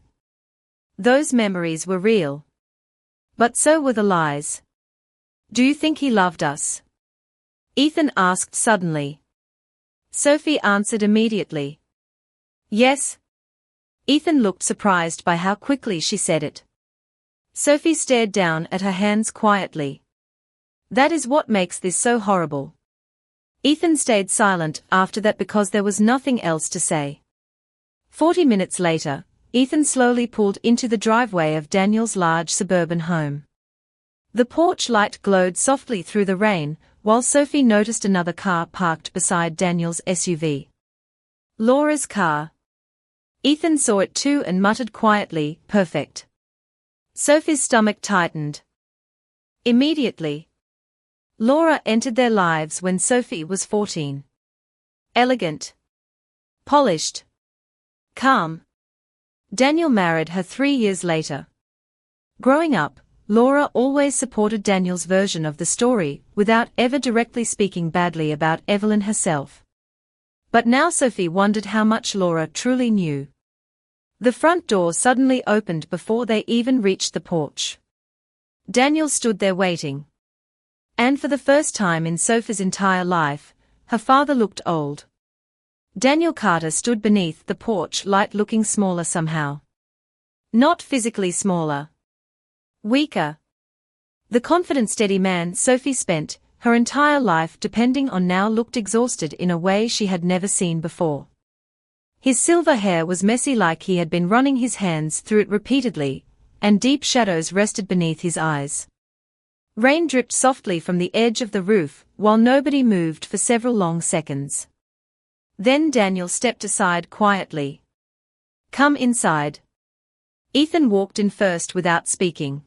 Those memories were real. But so were the lies. Do you think he loved us? Ethan asked suddenly. Sophie answered immediately. Yes. Ethan looked surprised by how quickly she said it. Sophie stared down at her hands quietly. That is what makes this so horrible. Ethan stayed silent after that because there was nothing else to say. 40 minutes later, Ethan slowly pulled into the driveway of Daniel's large suburban home. The porch light glowed softly through the rain, while Sophie noticed another car parked beside Daniel's SUV. Laura's car. Ethan saw it too and muttered quietly, "Perfect." Sophie's stomach tightened. Immediately, Laura entered their lives when Sophie was 14. Elegant. Polished. Calm. Daniel married her 3 years later. Growing up, Laura always supported Daniel's version of the story without ever directly speaking badly about Evelyn herself. But now Sophie wondered how much Laura truly knew. The front door suddenly opened before they even reached the porch. Daniel stood there waiting. And for the first time in Sophie's entire life, her father looked old. Daniel Carter stood beneath the porch light looking smaller somehow. Not physically smaller. Weaker. The confident steady man Sophie spent her entire life depending on now looked exhausted in a way she had never seen before. His silver hair was messy like he had been running his hands through it repeatedly, and deep shadows rested beneath his eyes. Rain dripped softly from the edge of the roof while nobody moved for several long seconds. Then Daniel stepped aside quietly. "Come inside." Ethan walked in first without speaking.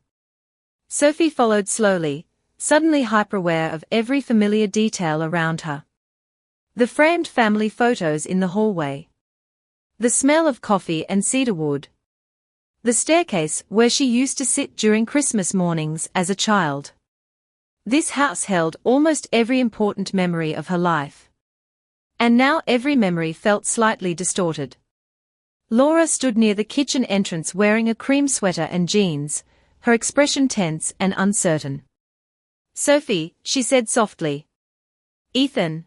Sophie followed slowly, suddenly hyper-aware of every familiar detail around her. The framed family photos in the hallway. The smell of coffee and cedarwood. The staircase where she used to sit during Christmas mornings as a child. This house held almost every important memory of her life. And now every memory felt slightly distorted. Laura stood near the kitchen entrance wearing a cream sweater and jeans, her expression tense and uncertain. "Sophie," she said softly. "Ethan."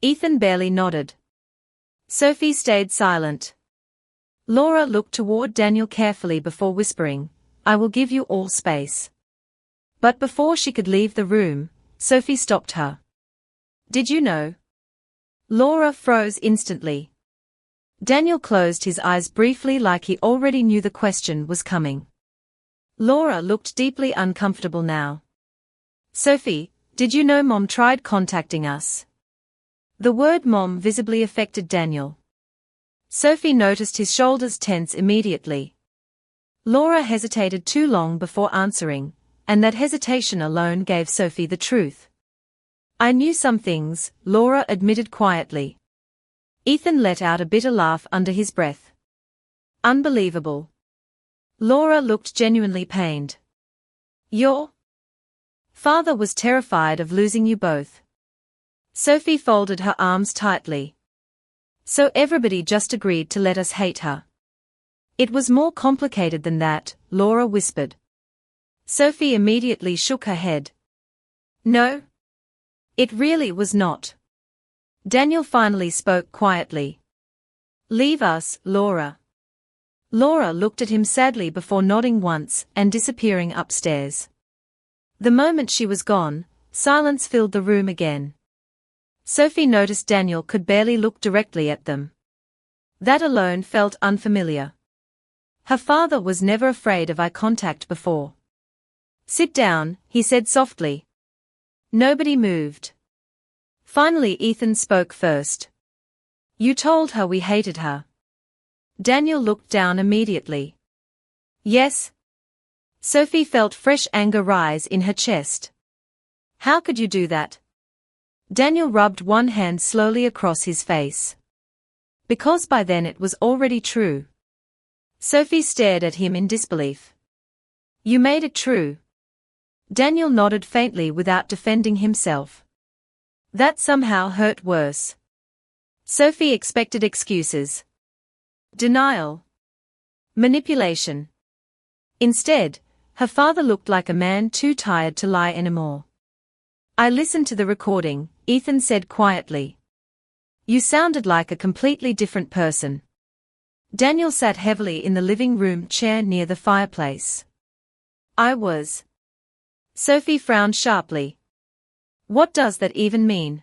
Ethan barely nodded. Sophie stayed silent. Laura looked toward Daniel carefully before whispering, "I will give you all space." But before she could leave the room, Sophie stopped her. "Did you know?" Laura froze instantly. Daniel closed his eyes briefly like he already knew the question was coming. Laura looked deeply uncomfortable now. "Sophie, did you know Mom tried contacting us?" The word Mom visibly affected Daniel. Sophie noticed his shoulders tense immediately. Laura hesitated too long before answering, and that hesitation alone gave Sophie the truth. "I knew some things," Laura admitted quietly. Ethan let out a bitter laugh under his breath. "Unbelievable." Laura looked genuinely pained. "Your father was terrified of losing you both." Sophie folded her arms tightly. "So everybody just agreed to let us hate her." "It was more complicated than that," Laura whispered. Sophie immediately shook her head. "No. It really was not." Daniel finally spoke quietly. "Leave us, Laura." Laura looked at him sadly before nodding once and disappearing upstairs. The moment she was gone, silence filled the room again. Sophie noticed Daniel could barely look directly at them. That alone felt unfamiliar. Her father was never afraid of eye contact before. "Sit down," he said softly. Nobody moved. Finally Ethan spoke first. "You told her we hated her." Daniel looked down immediately. "Yes." Sophie felt fresh anger rise in her chest. "How could you do that?" Daniel rubbed one hand slowly across his face. "Because by then it was already true." Sophie stared at him in disbelief. "You made it true." Daniel nodded faintly without defending himself. That somehow hurt worse. Sophie expected excuses. Denial. Manipulation. Instead, her father looked like a man too tired to lie anymore. I listened to the recording, Ethan said quietly. You sounded like a completely different person. Daniel sat heavily in the living room chair near the fireplace. I was. Sophie frowned sharply. What does that even mean?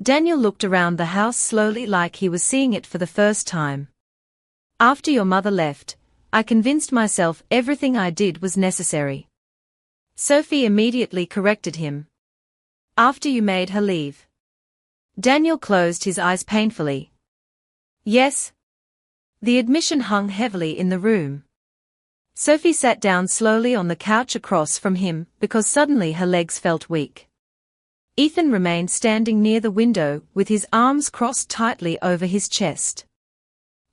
Daniel looked around the house slowly like he was seeing it for the first time. After your mother left, I convinced myself everything I did was necessary. Sophie immediately corrected him. After you made her leave. Daniel closed his eyes painfully. Yes. The admission hung heavily in the room. Sophie sat down slowly on the couch across from him because suddenly her legs felt weak. Ethan remained standing near the window with his arms crossed tightly over his chest.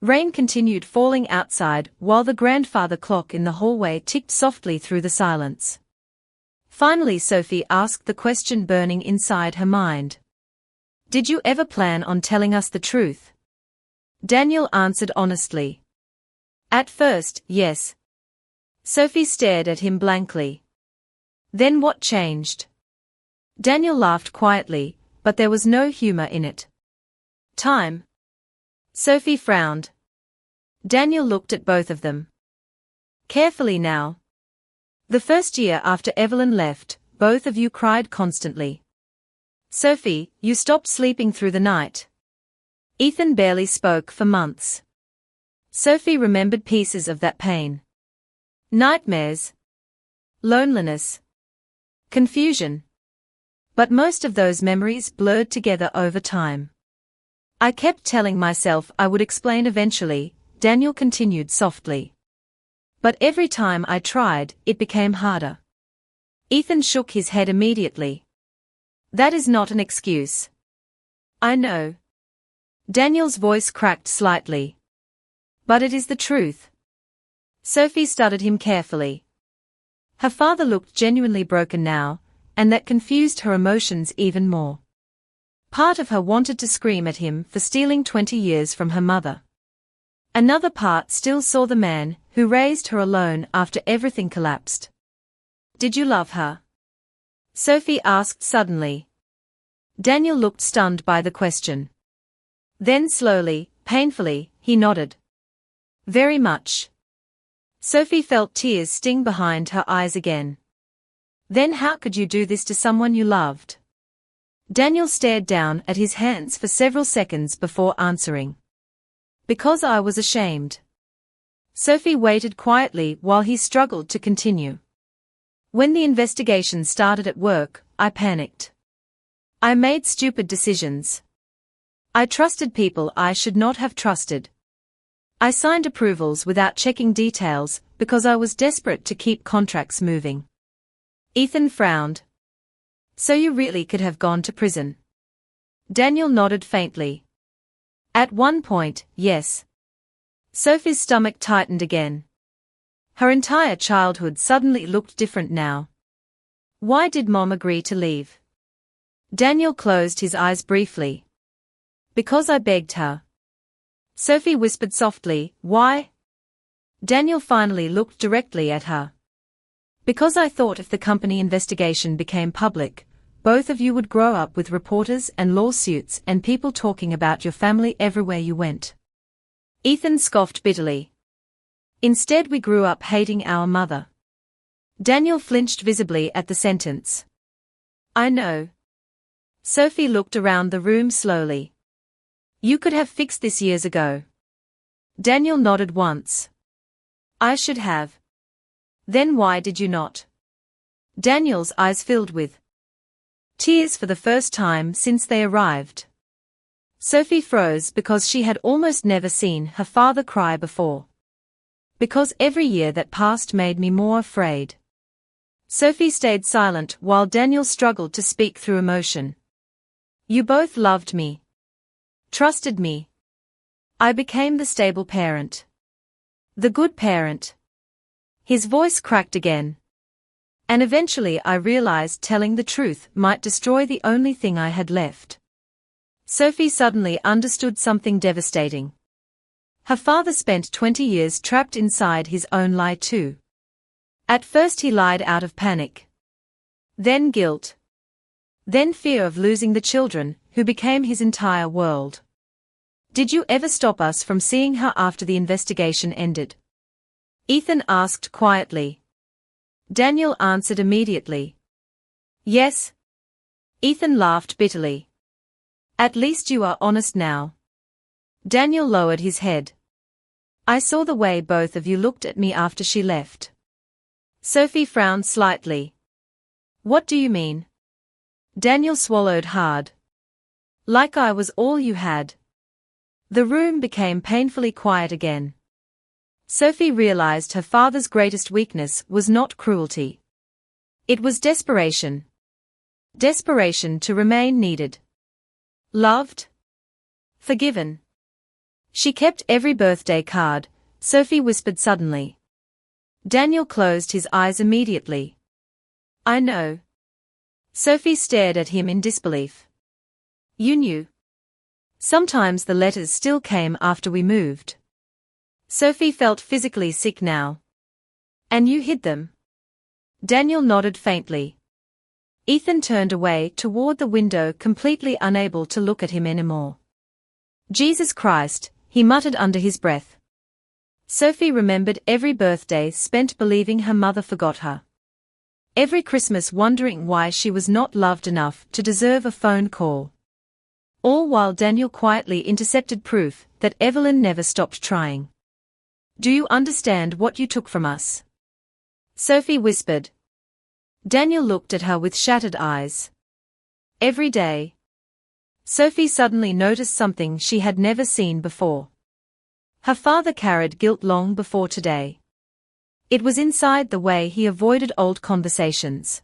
Rain continued falling outside while the grandfather clock in the hallway ticked softly through the silence. Finally Sophie asked the question burning inside her mind. Did you ever plan on telling us the truth? Daniel answered honestly. At first, yes. Sophie stared at him blankly. Then what changed? Daniel laughed quietly, but there was no humor in it. Time. Sophie frowned. Daniel looked at both of them. Carefully now. The first year after Evelyn left, both of you cried constantly. Sophie, you stopped sleeping through the night. Ethan barely spoke for months. Sophie remembered pieces of that pain. Nightmares. Loneliness. Confusion. But most of those memories blurred together over time. I kept telling myself I would explain eventually, Daniel continued softly. But every time I tried, it became harder. Ethan shook his head immediately. That is not an excuse. I know. Daniel's voice cracked slightly. But it is the truth. Sophie studied him carefully. Her father looked genuinely broken now, and that confused her emotions even more. Part of her wanted to scream at him for stealing 20 years from her mother. Another part still saw the man who raised her alone after everything collapsed. Did you love her? Sophie asked suddenly. Daniel looked stunned by the question. Then slowly, painfully, he nodded. Very much. Sophie felt tears sting behind her eyes again. Then how could you do this to someone you loved? Daniel stared down at his hands for several seconds before answering. Because I was ashamed. Sophie waited quietly while he struggled to continue. When the investigation started at work, I panicked. I made stupid decisions. I trusted people I should not have trusted. I signed approvals without checking details because I was desperate to keep contracts moving. Ethan frowned. So you really could have gone to prison? Daniel nodded faintly. At one point, yes. Sophie's stomach tightened again. Her entire childhood suddenly looked different now. Why did Mom agree to leave? Daniel closed his eyes briefly. Because I begged her. Sophie whispered softly, why? Daniel finally looked directly at her. Because I thought if the company investigation became public, both of you would grow up with reporters and lawsuits and people talking about your family everywhere you went. Ethan scoffed bitterly. Instead we grew up hating our mother. Daniel flinched visibly at the sentence. I know. Sophie looked around the room slowly. You could have fixed this years ago. Daniel nodded once. I should have. Then why did you not? Daniel's eyes filled with tears for the first time since they arrived. Sophie froze because she had almost never seen her father cry before. Because every year that passed made me more afraid. Sophie stayed silent while Daniel struggled to speak through emotion. You both loved me. Trusted me. I became the stable parent. The good parent. His voice cracked again. And eventually I realized telling the truth might destroy the only thing I had left. Sophie suddenly understood something devastating. Her father spent 20 years trapped inside his own lie too. At first he lied out of panic. Then guilt. Then fear of losing the children, who became his entire world. Did you ever stop us from seeing her after the investigation ended? Ethan asked quietly. Daniel answered immediately. Yes. Ethan laughed bitterly. At least you are honest now. Daniel lowered his head. I saw the way both of you looked at me after she left. Sophie frowned slightly. What do you mean? Daniel swallowed hard. Like I was all you had. The room became painfully quiet again. Sophie realized her father's greatest weakness was not cruelty. It was desperation. Desperation to remain needed. Loved. Forgiven. She kept every birthday card, Sophie whispered suddenly. Daniel closed his eyes immediately. I know. Sophie stared at him in disbelief. You knew. Sometimes the letters still came after we moved. Sophie felt physically sick now. And you hid them? Daniel nodded faintly. Ethan turned away toward the window, completely unable to look at him anymore. Jesus Christ, he muttered under his breath. Sophie remembered every birthday spent believing her mother forgot her. Every Christmas wondering why she was not loved enough to deserve a phone call. All while Daniel quietly intercepted proof that Evelyn never stopped trying. Do you understand what you took from us? Sophie whispered. Daniel looked at her with shattered eyes. Every day. Sophie suddenly noticed something she had never seen before. Her father carried guilt long before today. It was inside the way he avoided old conversations.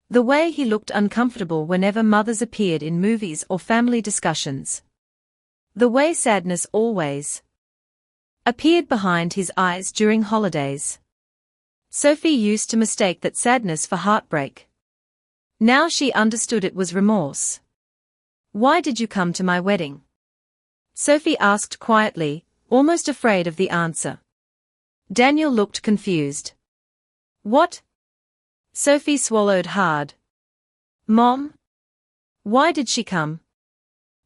The way he looked uncomfortable whenever mothers appeared in movies or family discussions. The way sadness always appeared behind his eyes during holidays. Sophie used to mistake that sadness for heartbreak. Now she understood it was remorse. Why did you come to my wedding? Sophie asked quietly, almost afraid of the answer. Daniel looked confused. What? Sophie swallowed hard. Mom? Why did she come?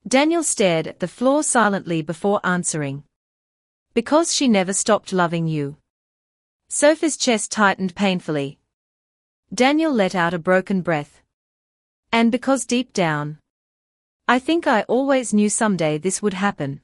Daniel stared at the floor silently before answering. Because she never stopped loving you. Sophie's chest tightened painfully. Daniel let out a broken breath. And because deep down, I think I always knew someday this would happen.